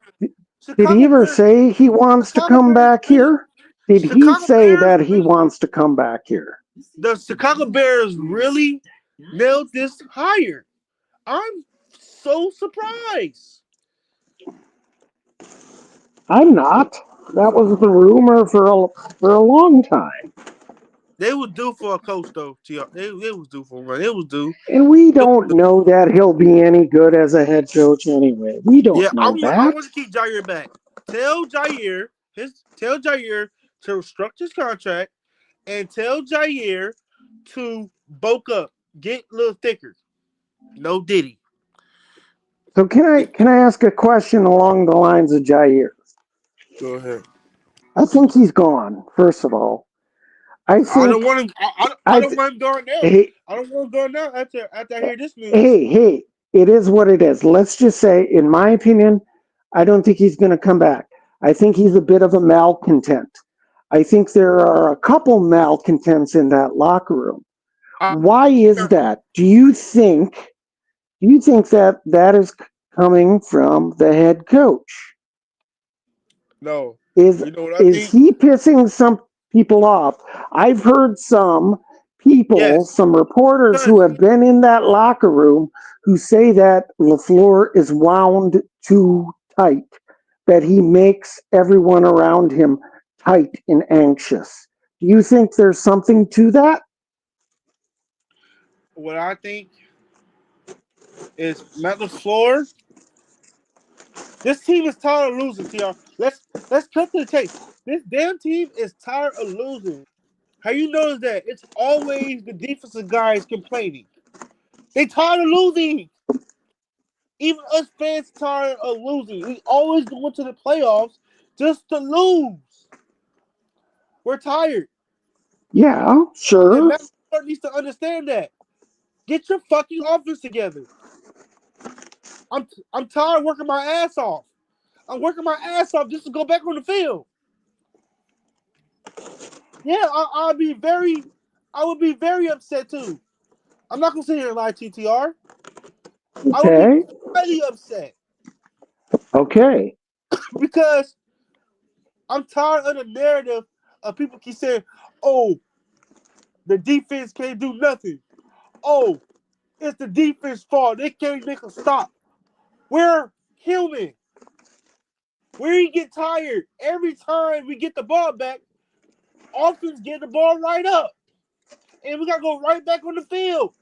say he wants to come back here? Did he say that he wants to come back here? The Chicago Bears really nailed this hire. I'm so surprised. I'm not. That was the rumor for a long time. They was due for a coach, though. They was due for one. It was due. And we don't know that he'll be any good as a head coach anyway. We don't know that. I want to keep Jair back. Tell Jair to restructure his contract and tell Jair to bulk up, get a little thicker. No Diddy. So can I ask a question along the lines of Jair? Go ahead. I think he's gone, first of all. I think don't want him. I don't want him going there. hey, I don't want him going there after I hear this news. hey, it is what it is. Let's just say, in my opinion, I don't think he's going to come back. I think he's a bit of a malcontent. I think there are a couple malcontents in that locker room. I, Why is that? Do you think that that is coming from the head coach? no. Is You know what I is think? he pissing some people off? I've heard some people, Yes. some reporters Because who have been in that locker room who say that LaFleur is wound too tight, that he makes everyone around him tight and anxious. Do you think there's something to that? what I think is Matt LaFleur. This team is tired of losing, TR. Let's cut to the chase. This damn team is tired of losing. How you notice that? It's always the defensive guys complaining. They tired of losing. Even us fans tired of losing. We always go into the playoffs just to lose. We're tired. Yeah, And sure. Matt LaFleur needs to understand that. Get your fucking offense together. I'm tired of working my ass off. I'm working my ass off just to go back on the field. Yeah, I would be very upset too. I'm not gonna sit here and lie, TTR. I would be Okay. highly upset Okay. because I'm tired of the narrative of people keep saying, "Oh, the defense can't do nothing. Oh, it's the defense fault. They can't make a stop." We're human. We get tired every time we get the ball back. Offense get the ball right up, and we gotta go right back on the field.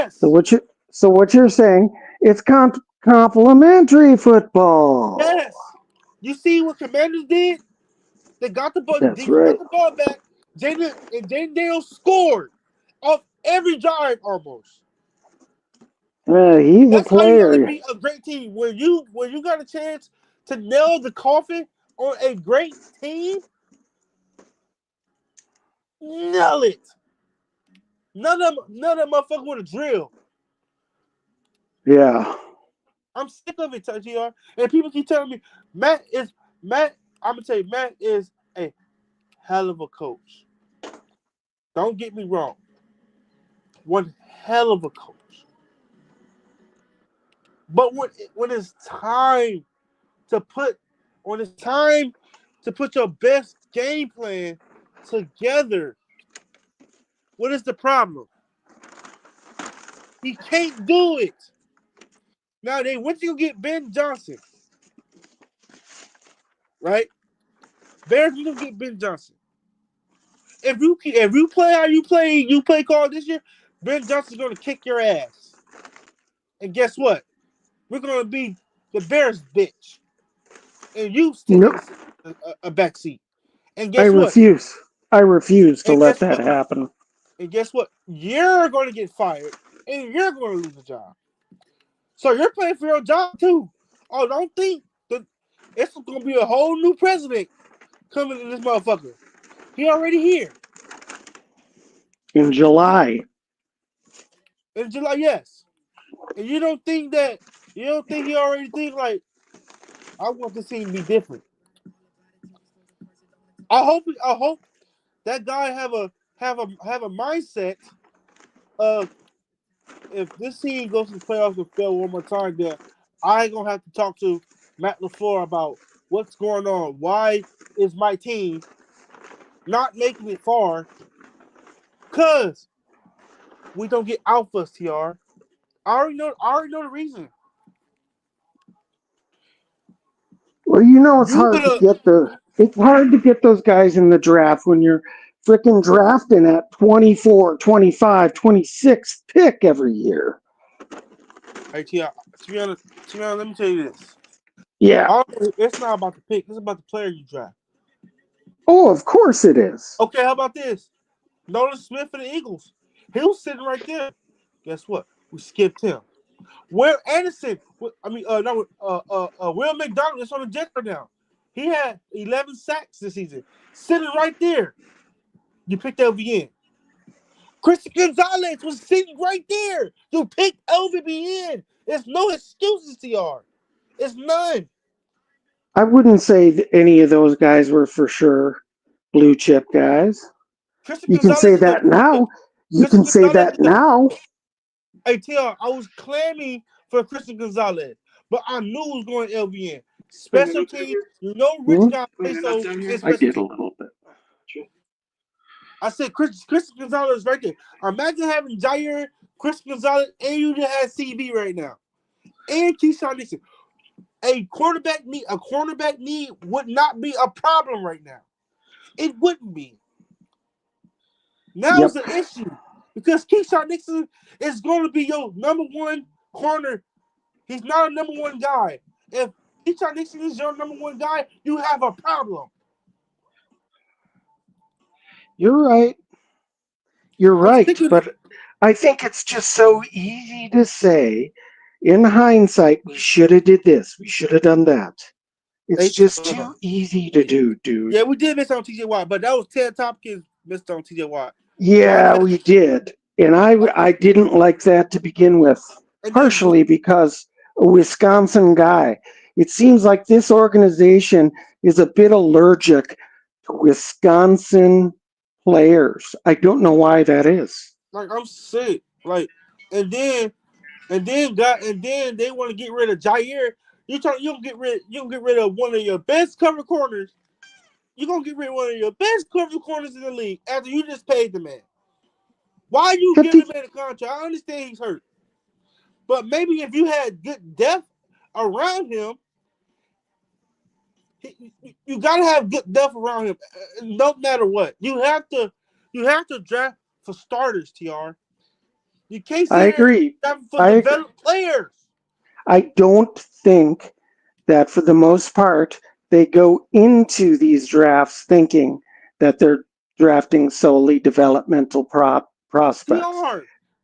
So Yes, what you're saying? It's complimentary football. yes. You see what Commanders did? They got the ball. That's Defense got right. the ball back. Jaden Daniels scored off every drive almost. He's a That's how you gotta player. beat a great team. When you got a chance to nail the coffin on a great team, nail it. None of them motherfuckers with a drill. Yeah. I'm sick of it, TR. And people keep telling me Matt. I'm gonna tell you, Matt is a hell of a coach. Don't get me wrong. One hell of a coach. But when it's time to put when it's time to put your best game plan together, what is the problem? He can't do it. Now they went to go get Ben Johnson, right? Bears gonna get Ben Johnson. If you play how you play call this year, Ben Johnson's gonna kick your ass. And guess what? We're gonna be the Bears bitch, and you sit No, in a back seat. And I guess what? refuse. I refuse to And let guess that what? happen. And guess what? You're going to get fired, and you're going to lose a job. So you're playing for your job too. Oh, don't think that it's going to be a whole new president coming to this motherfucker. He already here In July. in July. Yes, and you don't think he already think like I want this team to be different. I hope that guy have a mindset of if this team goes to the playoffs and fail one more time, then I ain't gonna have to talk to Matt LaFleur about what's going on. Why is my team not making it far? Cause we don't get alphas, TR. I already know the reason. Well, you know You better it's hard to get those guys in the draft when you're freaking drafting at 24, 25, 26 pick every year. hey TR, to be honest, let me tell you this. Yeah. It's not about the pick, it's about the player you draft. Oh, of course it is. Okay, how about this? Nolan Smith for the Eagles. He was sitting right there. Guess what? We skipped him. Will Anderson, Will McDonald is on the Jets right now. He had 11 sacks this season. Sitting right there. You picked LVN. Christian Gonzalez was sitting right there. You picked LVN. There's no excuses, TR. It's none. I wouldn't say any of those guys were for sure blue chip guys. Christian You can Gonzalez say is that now. You Christian can say Gonzalez that now. Hey, TR, I was clamming for Christian Gonzalez, but I knew it was going LVN. Special team, Rich got play so in I special did a team. little bit. I said Christian Gonzalez right there. Imagine having Jair, Christian Gonzalez, and you just had CV right now. And Keyshawn Nixon. A cornerback need would not be a problem right now. It wouldn't be. Now it's an issue because Keyshawn Nixon is going to be your number one corner. He's not a number one guy. If Keyshawn Nixon is your number one guy, you have a problem. You're right. You're right. But I think it's just so easy to say, in hindsight, we should have did this. We should have done that. It's just too easy to do, dude. Yeah, we did miss on TJ Watt, but that was Ted Tompkins missed on TJ Watt. Yeah, we did. And I didn't like that to begin with, partially because a Wisconsin guy. It seems like this organization is a bit allergic to Wisconsin players. I don't know why that is. Like, I'm sick. Like, and then they want to get rid of Jair. You don't get rid of one of your best cover corners. You're gonna get rid of one of your best cover corners in the league after you just paid the man. Why you give the man a contract? I understand he's hurt. But maybe if you had good depth around him, you gotta have good depth around him. No matter what, you have to draft for starters. Tr. You can't I agree. For developed players. I don't think that for the most part they go into these drafts thinking that they're drafting solely developmental prospects.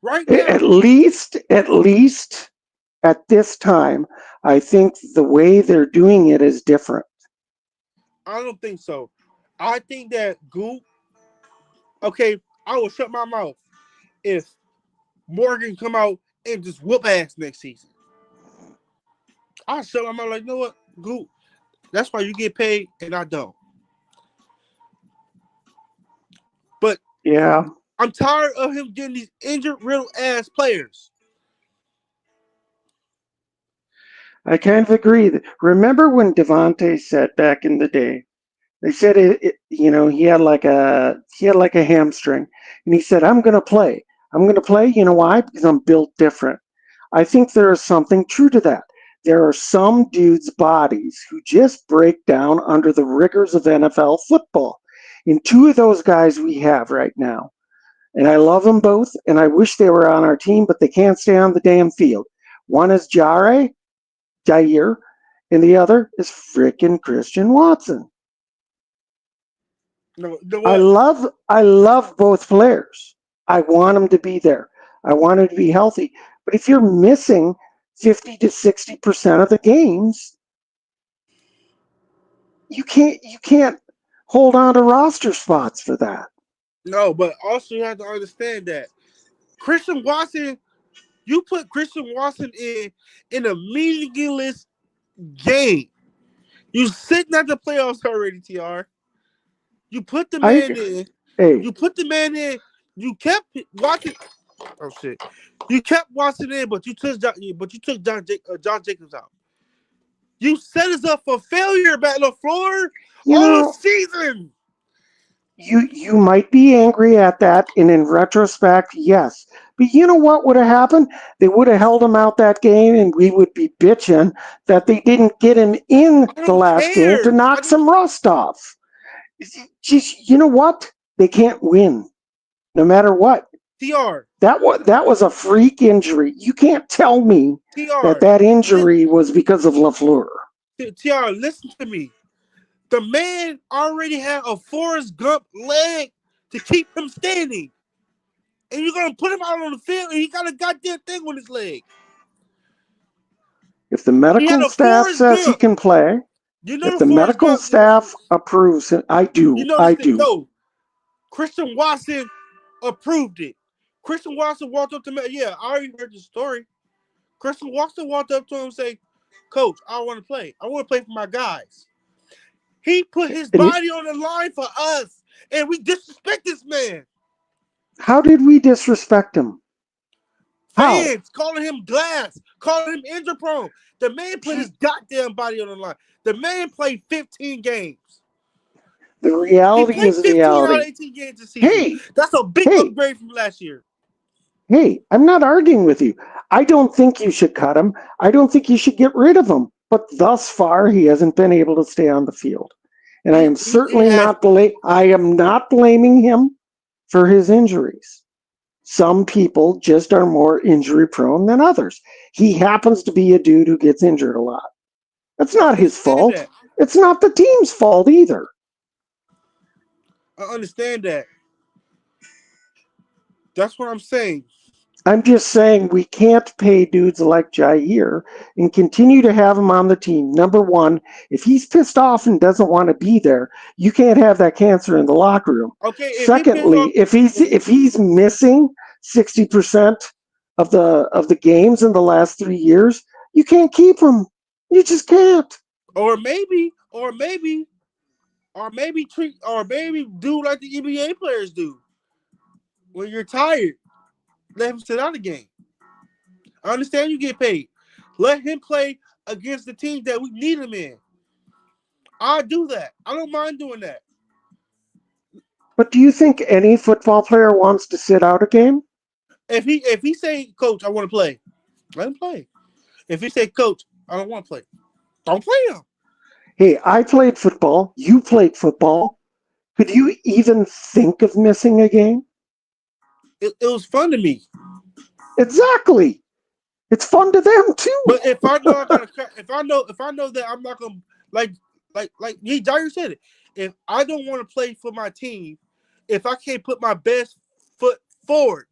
Right now. At least at this time, I think the way they're doing it is different. I don't think so. I think that Goop. Okay, I will shut my mouth if Morgan come out and just whoop ass next season. I'll shut my mouth like, you know what, Goop? That's why you get paid and I don't. But yeah, I'm tired of him getting these injured, riddle ass players. I kind of agree. Remember when Devontae said back in the day, they said he had like a hamstring, and he said, "I'm going to play. I'm going to play. You know why? Because I'm built different." I think there is something true to that. There are some dudes' bodies who just break down under the rigors of NFL football. And two of those guys we have right now. And I love them both, and I wish they were on our team, but they can't stay on the damn field. One is Jair, and the other is frickin' Christian Watson. No, I love both players. I want them to be there. I want them to be healthy. But if you're missing 50 to 60% of the games, you can't hold on to roster spots for that. No, but also you have to understand that Christian Watson, you put Christian Watson in a meaningless game. You sitting at the playoffs already, TR. You put the man in. Hey. You put the man in. You kept Watson. Oh shit! You kept Watson in, but you took John Jacobs out. You set us up for failure, Matt LaFleur, all season. You might be angry at that, and in retrospect, yes. But you know what would have happened? They would have held him out that game, and we would be bitching that they didn't get him in the last game to knock some rust off. Just, you know what? They can't win, no matter what. TR. That was a freak injury. You can't tell me that injury was because of LaFleur. TR, listen to me. The man already had a Forrest Gump leg to keep him standing. And you're going to put him out on the field, and he got a goddamn thing on his leg. If the medical staff says he can play, You know If the the Forrest medical Gump. staff approves it, I do. You know I this thing. do. No, Christian Watson approved it. Christian Watson walked up to me. Yeah, I already heard the story. Christian Watson walked up to him and say, "Coach, I want to play. I want to play for my guys." He put his body on the line for us, and we disrespect this man. How did we disrespect him? How? Fans calling him glass, calling him injury prone. The man put his goddamn body on the line. The man played 15 games. The He reality played is 15 out of reality. 18 games this season. That's a big upgrade from last year. Hey, I'm not arguing with you. I don't think you should cut him. I don't think you should get rid of him. But thus far, he hasn't been able to stay on the field. And I am certainly not blaming him for his injuries. Some people just are more injury prone than others. He happens to be a dude who gets injured a lot. That's not his fault. That. It's not the team's fault either. I understand that. That's what I'm saying. I'm just saying we can't pay dudes like Jair and continue to have him on the team. Number one, if he's pissed off and doesn't want to be there, you can't have that cancer in the locker room. Okay. Secondly, if he's missing 60% of the games in the last 3 years, you can't keep him. You just can't. Or maybe do like the NBA players do. When you're tired, let him sit out the game. I understand you get paid. Let him play against the team that we need him in. I'll do that. I don't mind doing that. But do you think any football player wants to sit out a game? If he say, "Coach, I want to play," let him play. If he say, "Coach, I don't want to play," don't play him. Hey, I played football. You played football. Could you even think of missing a game? It was fun to me. Exactly. It's fun to them too. But if I know if I know that I'm not gonna like Jair said it. If I don't want to play for my team, if I can't put my best foot forward,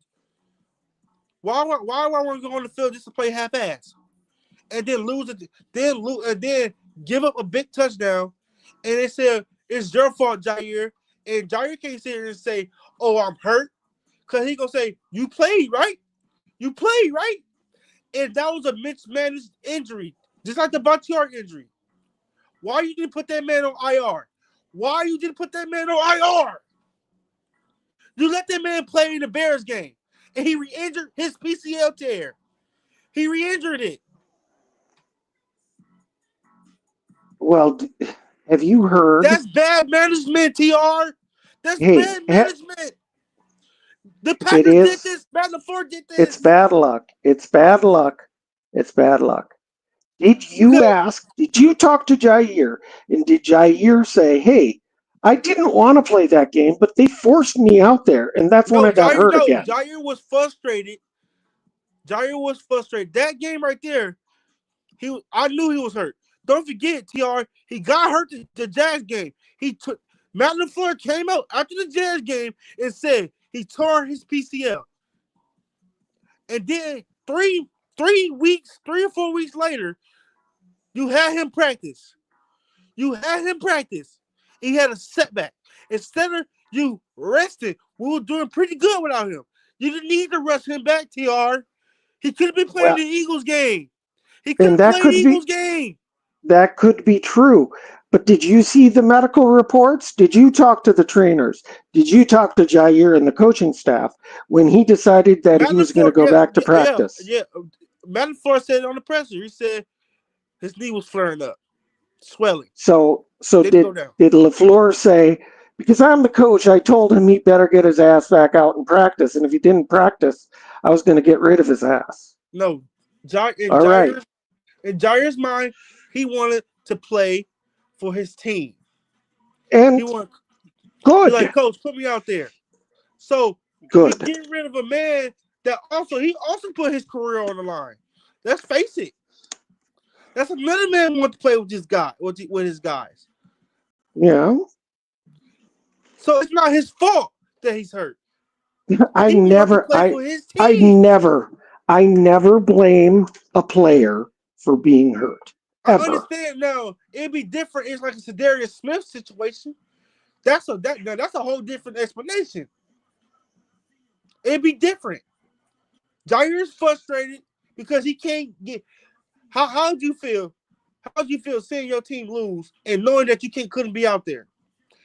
why do I want to go on the field just to play half-ass and then lose it, then give up a big touchdown, and they say it's your fault, Jair, and Jair can't sit here and say, "Oh, I'm hurt," because he gonna say, "You played, right? You played, right?" And that was a mismanaged injury, just like the Bakhtiari injury. Why you didn't put that man on IR? Why you didn't put that man on IR? You let that man play in the Bears game, and he re-injured his PCL tear. He re-injured it. Well, have you heard? That's bad management, TR. That's bad management. The Packers did this. Matt LaFleur did this. It's bad luck. It's bad luck. It's bad luck. Did you talk to Jair? And did Jair say, "Hey, I didn't want to play that game, but they forced me out there, and that's when I got hurt again"? Jair was frustrated. That game right there, I knew he was hurt. Don't forget, TR, he got hurt the Jazz game. Matt LaFleur came out after the Jazz game and said he tore his PCL. And then 3 or 4 weeks later, you had him practice. He had a setback. Instead of you resting, we were doing pretty good without him. You didn't need to rush him back, TR. He could have been playing the Eagles game. That could be true. But did you see the medical reports? Did you talk to the trainers? Did you talk to Jair and the coaching staff when he decided that he was going to go back to practice? Yeah. Matt LaFleur said on the presser, he said his knee was flaring up, swelling. So did LaFleur say, because I'm the coach, I told him he better get his ass back out and practice, and if he didn't practice, I was going to get rid of his ass? No. Right. In Jair's mind, he wanted to play for his team. And good. Like, "Coach, put me out there." So good. Getting rid of a man that he also put his career on the line. Let's face it. That's another man who wants to play with his guys. Yeah. So it's not his fault that he's hurt. I never blame a player for being hurt. I understand now. It'd be different. It's like a Sedarius Smith situation. That's a whole different explanation. It'd be different. Jaire's frustrated because he can't get. How'd you feel? How'd you feel seeing your team lose and knowing that you couldn't be out there?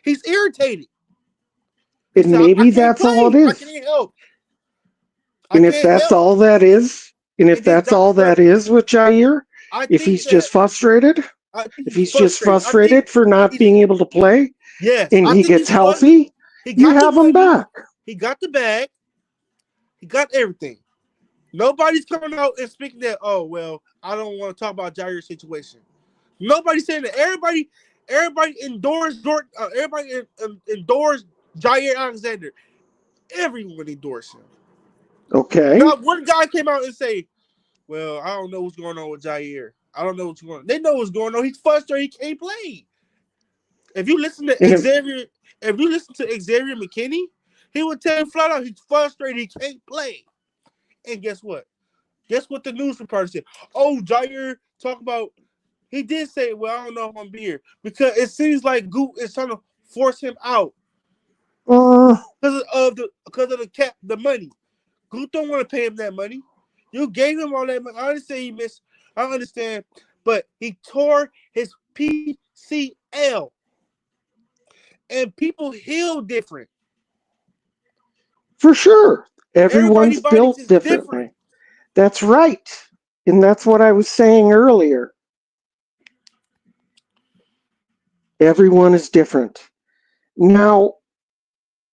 He's irritated. And maybe that's all it is. I can't help. And if that's all that is, and if that's all that is with Jaire, if he's just frustrated, if he's just frustrated for not being able to play, and he gets healthy, you have him back. He got the bag. He got everything. Nobody's coming out and speaking that, oh, well, I don't want to talk about Jaire's situation. Nobody's saying that. Everybody endorsed endorsed Jaire Alexander. Everyone endorsed him. Okay. Not one guy came out and say, well, I don't know what's going on with Jaire. I don't know what's going on. They know what's going on. He's frustrated. He can't play. If you listen to Xavier McKinney, he would tell you flat out he's frustrated. He can't play. And guess what? Guess what the news reporter said? Oh, Jaire talk about. He did say, well, I don't know if I'm here because it seems like Goot is trying to force him out because of the money. Goot don't want to pay him that money. You gave him all that money. I understand he missed. I understand, but he tore his PCL, and people heal different. For sure, everyone's built differently. That's right, and that's what I was saying earlier. Everyone is different. Now,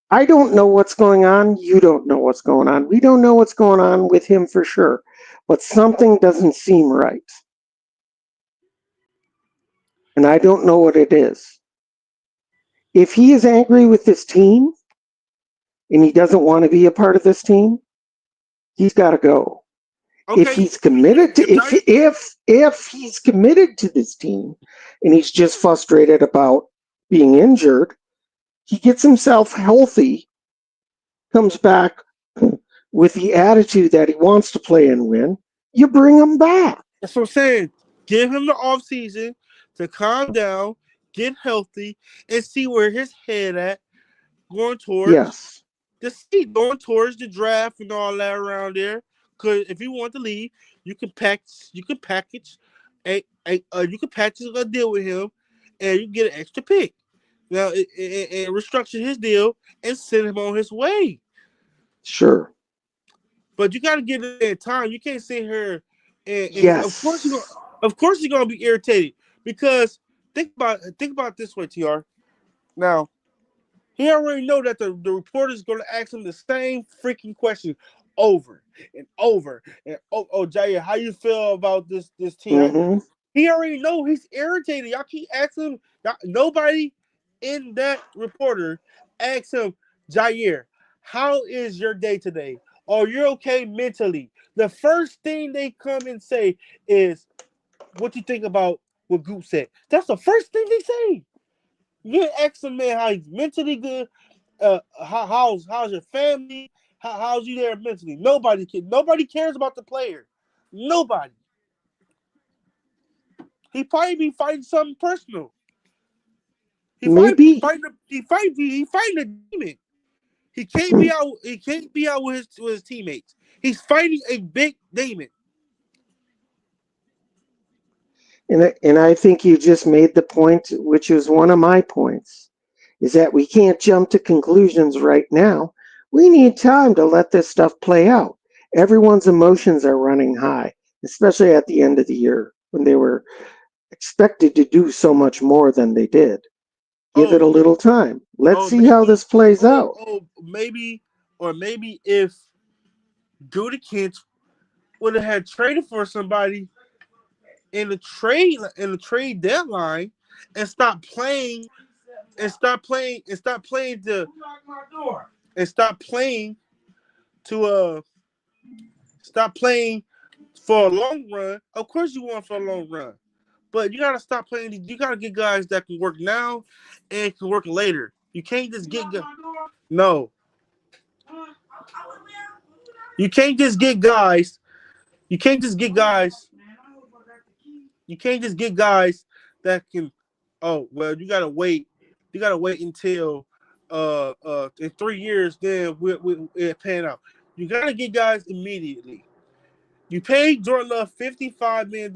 I don't know what's going on. You don't know what's going on. We don't know what's going on with him for sure. But something doesn't seem right. And I don't know what it is. If he is angry with this team and he doesn't want to be a part of this team, he's got to go. Okay. If he's committed to if he's committed to this team and he's just frustrated about being injured, he gets himself healthy, comes back with the attitude that he wants to play and win, you bring him back. That's what I'm saying. Give him the offseason to calm down, get healthy, and see where his head at going towards the draft and all that around there. Because if you want to leave, you can package a deal with him, and you get an extra pick. Now, and restructure his deal and send him on his way. Sure. But you got to give it time. You can't sit here and of course you're gonna be irritated because think about it this way, TR. Now, he already know that the reporter's gonna ask him the same freaking question over and over and Jaire, how you feel about this team? Mm-hmm. He already know he's irritated. Y'all keep asking him. Nobody in that reporter asks him, Jaire, how is your day today? Are you okay mentally? The first thing they come and say is, what you think about what Goop said? That's the first thing they say. You ask him, man, how he's mentally good. How's your family? How's you there mentally? Nobody cares about the player. Nobody. He probably be fighting something personal. He fighting a demon. He can't be out. He can't be out with his teammates. He's fighting a big demon. And I think you just made the point, which is one of my points, is that we can't jump to conclusions right now. We need time to let this stuff play out. Everyone's emotions are running high, especially at the end of the year when they were expected to do so much more than they did. Give it a little time. Let's see how this plays out. Maybe if Gutekunst would have had traded for somebody in the trade deadline and stop playing for a long run. Of course you want for a long run. But you gotta stop playing. You gotta get guys that can work now and can work later. You can't just get no. You can't just get guys. You can't just get guys. You can't just get guys that can. Oh well, you gotta wait. You gotta wait until in 3 years. Then it pan out. You gotta get guys immediately. You paid Jordan Love $55 million.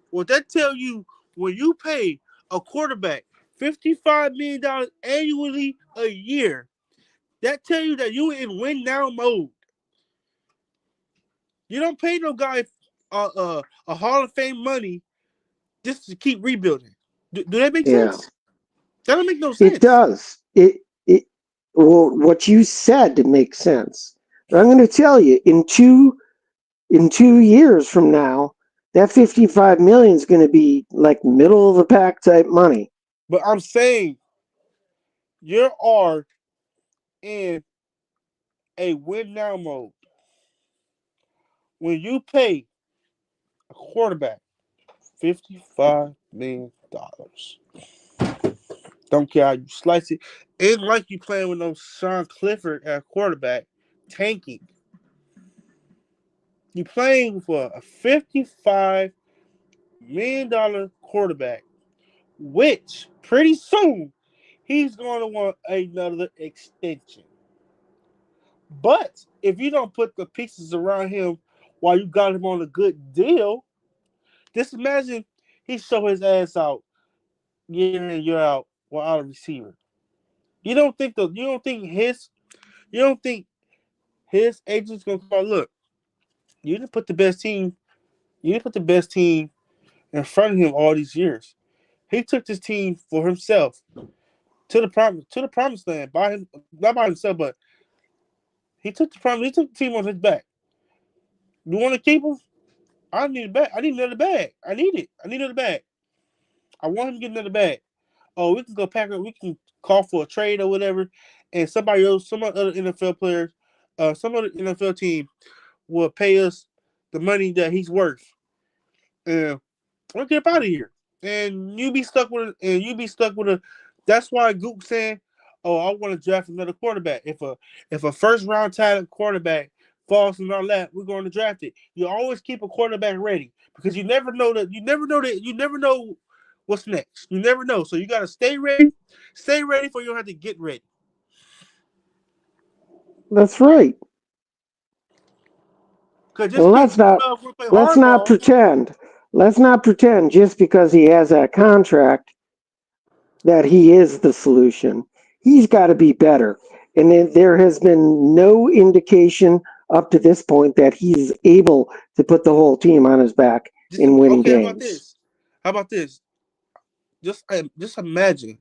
What that tell you when you pay a quarterback $55 million annually a year? That tell you that you in win now mode. You don't pay no guy a Hall of Fame money just to keep rebuilding. Do that make sense? That don't make no sense. It does. Well, what you said makes sense. But I'm going to tell you, in 2 years from now, that 55 million is going to be like middle of the pack type money. But I'm saying you are in a win now mode. When you pay a quarterback $55 million, don't care how you slice it. Ain't like you playing with no Sean Clifford at quarterback, tanking. You playing for a $55 million quarterback, which pretty soon he's going to want another extension. But if you don't put the pieces around him while you got him on a good deal, just imagine he show his ass out year in year out without a receiver. You don't think his agent's gonna call? Look, you didn't put the best team. You didn't put the best team in front of him all these years. He took this team for himself to the promised land by him, not by himself, but he took the team on his back. You want to keep him? I need a bag. I need another bag. I need it. I need another bag. I want him to get another bag. Oh, we can go pack up. We can call for a trade or whatever, and somebody else, some other NFL players, some other NFL team will pay us the money that he's worth, and we'll get out of here. And you be stuck with it. And you be stuck with a. That's why Goop saying, "Oh, I want to draft another quarterback. If a first round talent quarterback falls in our lap, we're going to draft it. You always keep a quarterback ready because you never know what's next. You never know. So you got to stay ready. Stay ready for you don't have to get ready. That's right. Because just And because let's not pretend. Let's not pretend just because he has that contract that he is the solution. He's got to be better. And there has been no indication up to this point that he's able to put the whole team on his back in winning games. How about this? Just imagine.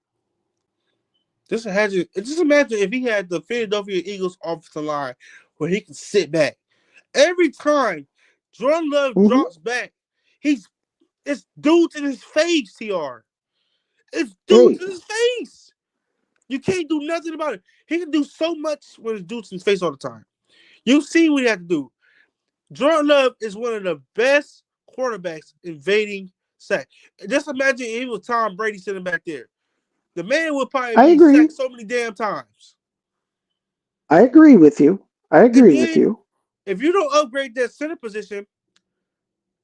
Just imagine if he had the Philadelphia Eagles offensive line where he can sit back. Every time Jordan Love drops back, it's dudes in his face, TR. It's dudes in his face. You can't do nothing about it. He can do so much when it's dudes in his face all the time. You see what he had to do. Jordan Love is one of the best quarterbacks invading sack. Just imagine if it was Tom Brady sitting back there. The man would probably be sacked so many damn times. I agree with you. If you don't upgrade that center position,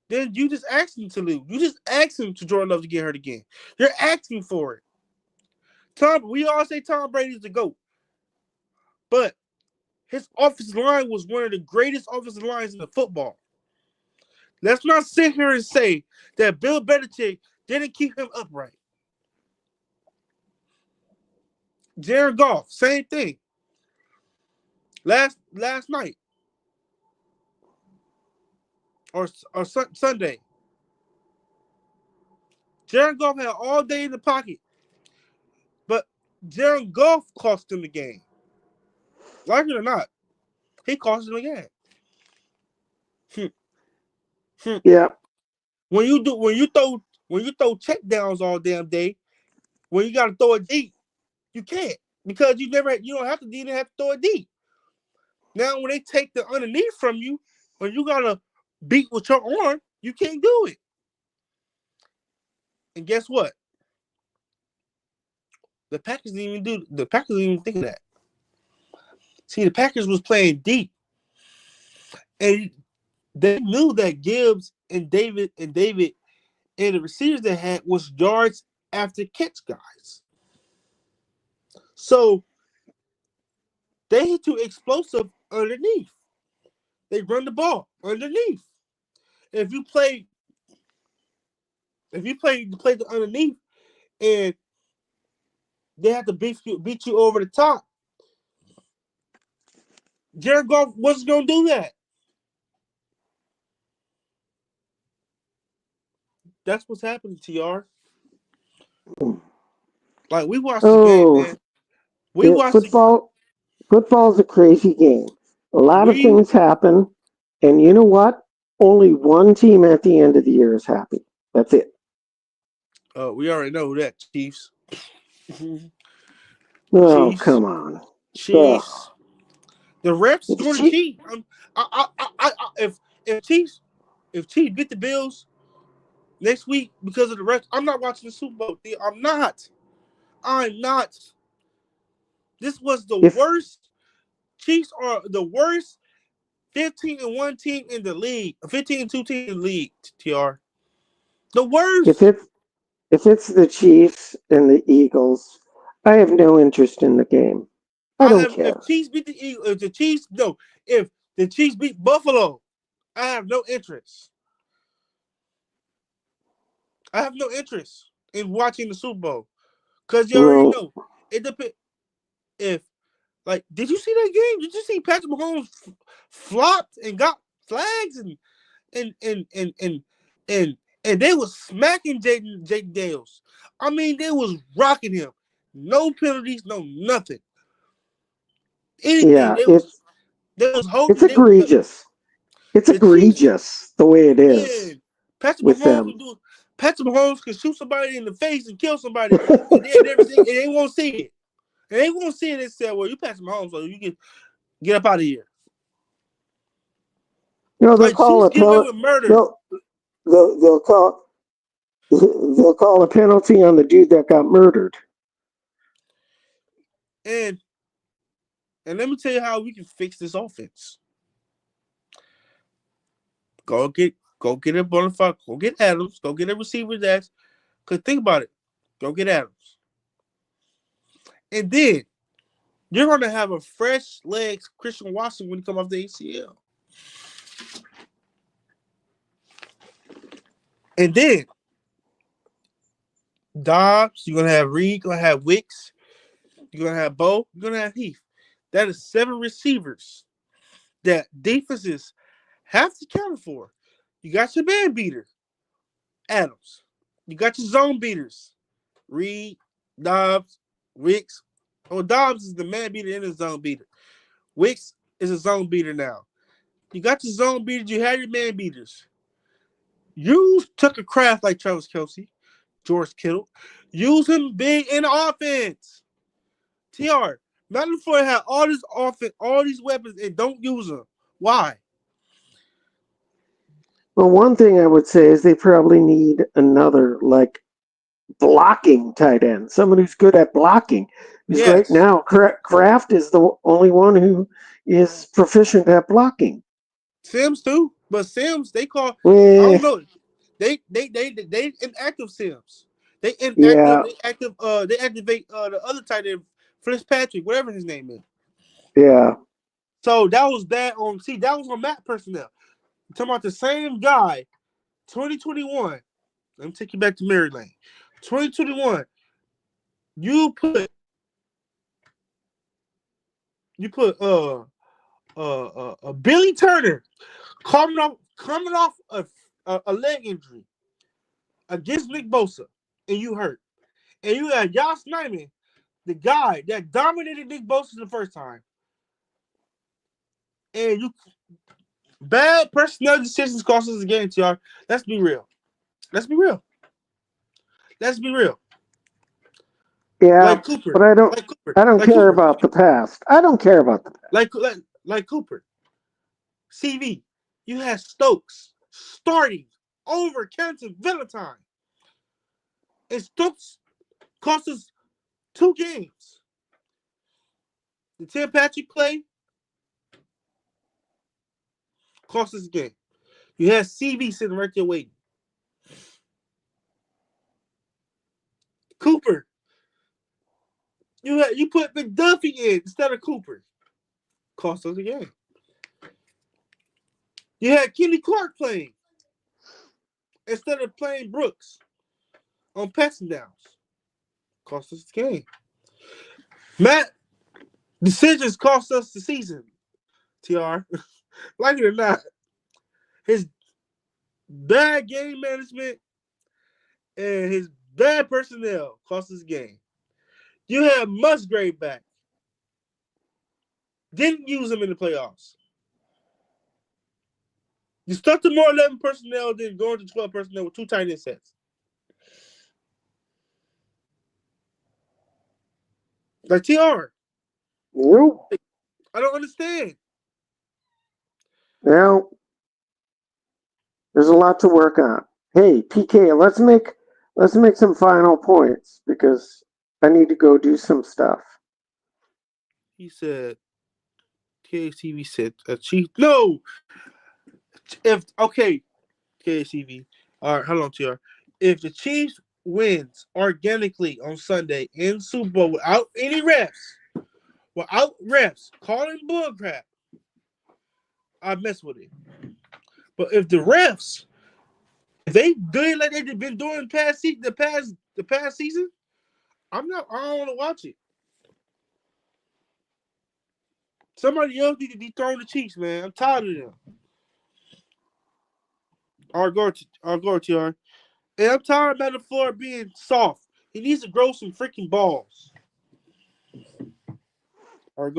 then you just ask him to lose. You just ask him to Jordan Love to get hurt again. You're asking for it. We all say Tom Brady's the GOAT. But his offensive line was one of the greatest offensive lines in the football. Let's not sit here and say that Bill Belichick didn't keep him upright. Jared Goff, same thing. Last night or Sunday, Jared Goff had all day in the pocket, but Jared Goff cost him the game. Like it or not, he cost him the game. Yeah. When you throw check downs all damn day, when you gotta throw it deep, you can't because you don't have to throw it deep. Now when they take the underneath from you, when you gotta beat with your arm, you can't do it. And guess what? The Packers didn't even think of that. See, the Packers was playing deep, and they knew that Gibbs and David and the receivers they had was yards after catch guys. So they hit you explosive underneath. They run the ball underneath. If you play the underneath and they have to beat you over the top, Jared Goff wasn't gonna do that. That's what's happening, TR. Like we watched the game, man. We watched football. Football's a crazy game. A lot of things happen, and you know what? Only one team at the end of the year is happy. That's it. We already know that, Chiefs. Oh, Chiefs. come on. Chiefs. The refs It's going to cheat. If Chiefs beat the Bills next week because of the refs, I'm not watching the Super Bowl. I'm not. This was the worst. Chiefs are the worst 15-1 team in the league. 15-2 team in the league, TR. The worst. If it's the Chiefs and the Eagles, I have no interest in the game. I don't care. If Chiefs beat the Eagles, if the Chiefs beat Buffalo, I have no interest. I have no interest in watching the Super Bowl because you already know it depends. Did you see that game? Did you see Patrick Mahomes flopped and got flags and they was smacking Jake Dales. I mean, they was rocking him. No penalties, no nothing. Anything. Yeah, they was holding. It's egregious. It's egregious the way it is. Man, Patrick Mahomes can shoot somebody in the face and kill somebody, and they won't see it. And they won't see it and say, "Well, you Patrick Mahomes, so you can get up out of here." No, they'll call a penalty. Murder. They'll call a penalty on the dude that got murdered. And let me tell you how we can fix this offense. Go get a bona fide. Go get Adams. Go get a receiver that's. Cause think about it. Go get Adams. And then you're gonna have a fresh legs Christian Watson when he come off the ACL. And then Dobbs, you're gonna have Reed, you're gonna have Wicks, you're gonna have Bo, you're gonna have Heath. That is 7 receivers that defenses have to count for. You got your man beater, Adams. You got your zone beaters, Reed, Dobbs, Wicks. Oh, Dobbs is the man beater and the zone beater. Wicks is a zone beater now. You got your zone beaters, you have your man beaters. Use Tucker Kraft like Travis Kelce, George Kittle. Use him big in the offense. TR, not before I have all this offense, all these weapons, and don't use them. Why? Well, one thing I would say is they probably need another blocking tight end, someone who's good at blocking. Because right now, Kraft is the only one who is proficient at blocking. Sims too, but Sims they call. I don't know. They inactive Sims. They inactive. They activate the other tight end, Fitzpatrick, whatever his name is. Yeah. So that was that on. See, that was on Matt personnel. I'm talking about the same guy, 2021. Let me take you back to Maryland. 2021. You put Billy Turner coming off a leg injury against Nick Bosa, and you hurt. And you had Josh Nyman, the guy that dominated Nick Bosa the first time. And you bad personnel decisions cost us the game, y'all. Let's be real. Yeah, like Cooper, but I don't care about the past. I don't care about the past. Like Cooper. CV, you had Stokes starting over Cancun Valentine. And Stokes cost us 2 games. The Tim Patrick play cost us a game. You had CV sitting right there waiting. You put McDuffie in instead of Cooper. Cost us a game. You had Kenny Clark playing instead of playing Brooks on passing downs. Cost us the game. Matt, decisions cost us the season. TR. Like it or not, his bad game management and his bad personnel cost us the game. You had Musgrave back. Didn't use him in the playoffs. You stuck to more 11 personnel than going to 12 personnel with 2 tight end sets. Like TR. Nope. I don't understand. Well, there's a lot to work on. Hey, PK, let's make some final points because I need to go do some stuff. He said, KHTV said, Chief. No! KHTV. All right, hold on, TR. If the Chiefs wins organically on Sunday in Super Bowl without any refs, calling bullcrap, I mess with it. But if the refs, if they do it like they've been doing the past season, I don't want to watch it. Somebody else need to dethrone the Chiefs, man. I'm tired of them. I'll go to you. And I'm tired of Matt LaFleur being soft. He needs to grow some freaking balls. I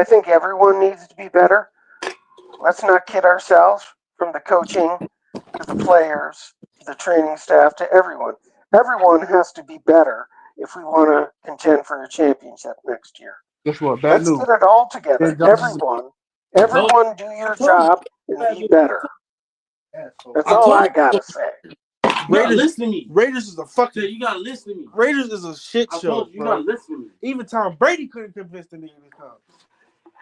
think everyone needs to be better. Let's not kid ourselves, from the coaching to the players, to the training staff, to everyone. Everyone has to be better if we want to contend for a championship next year. Guess what? Let's get it all together. Everyone do your job and be better. That's all I gotta say. Raiders is a fucking. You gotta listen to me. Raiders is a shit show. You gotta listen to me. Even Tom Brady couldn't convince the nigga to come.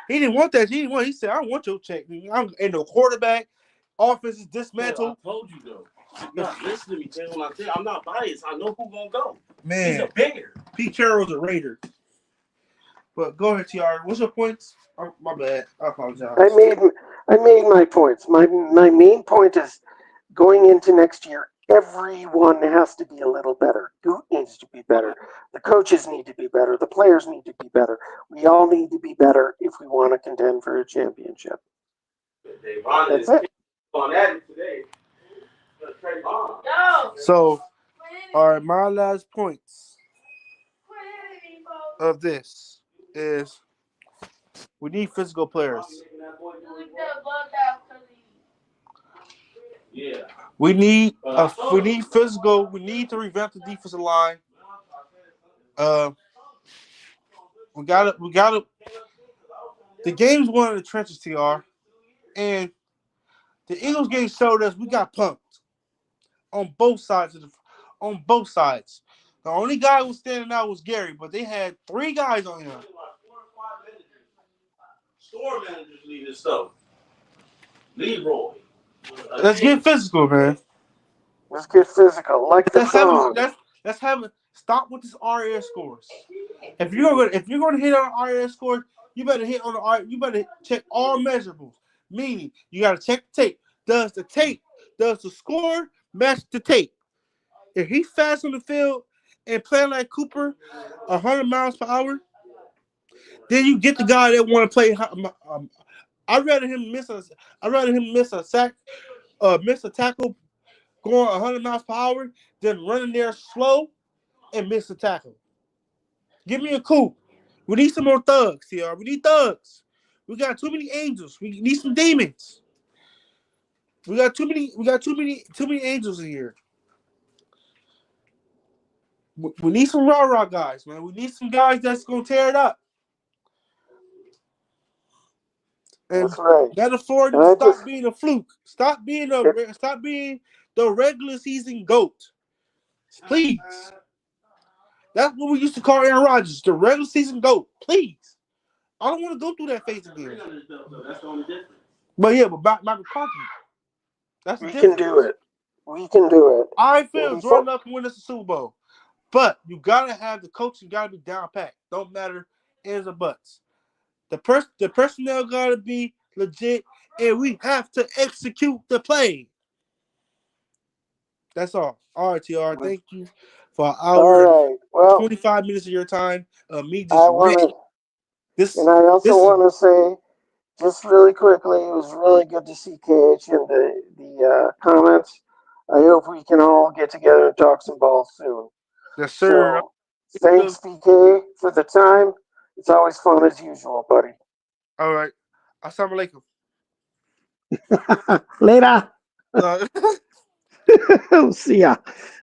He didn't want that. He said, "I want your check. I'm in the quarterback. Offense is dismantled." I told you though. You gotta listen to me. When I tell you, I'm not biased. I know who's gonna go. Man, he's a bigger. Pete Carroll's a Raider. But go ahead, TR. What's your points? Oh, my bad. I apologize. I made my points. My main point is going into next year. Everyone has to be a little better. Goot needs to be better. The coaches need to be better. The players need to be better. We all need to be better if we want to contend for a championship. That's it. So, all right, my last points of this is we need physical players. We need physical. We need to revamp the defensive line. We gotta. The game's won in the trenches, TR, and the Eagles game showed us we got pumped on both sides The only guy who was standing out was Gary, but they had 3 guys on him. Store managers lead this stuff. Leroy. Let's get physical, man. Let's get physical, like the song. Let's have it. Stop with this RS scores. If you're gonna hit on RS scores, you better hit on the You better check all measurables. Meaning, you gotta check the tape. Does the score match the tape? If he's fast on the field and playing like Cooper, 100 miles per hour, then you get the guy that want to play. I'd rather him miss a sack, miss a tackle, going 100 miles per hour, than running there slow and miss a tackle. Give me a coup. We need some more thugs here. We need thugs. We got too many angels. We need some demons. We got too many angels in here. We need some rah-rah guys, man. We need some guys that's gonna tear it up. And that's right. that afford them to stop being a fluke. Stop being the regular season GOAT. Please. That's what we used to call Aaron Rodgers, the regular season GOAT. Please. I don't want to go through that phase again. That's the only difference. But Mike McCarthy. We can do it. We can do it. I feel Jordan Love can win us a Super Bowl. But you gotta have the coaching gotta be down pat. Don't matter ands or buts. The personnel gotta be legit, and we have to execute the play. That's all. All right, TR. Thank you for an All hour and right. Well, 25 minutes of your time. Me I just want ranting. to, and I also want to say, just really quickly, it was really good to see KH in the comments. I hope we can all get together and talk some ball soon. Yes, sir. So, thanks, PK, for the time. It's always fun as usual, buddy. All right. Assalamu alaikum. Later. See ya.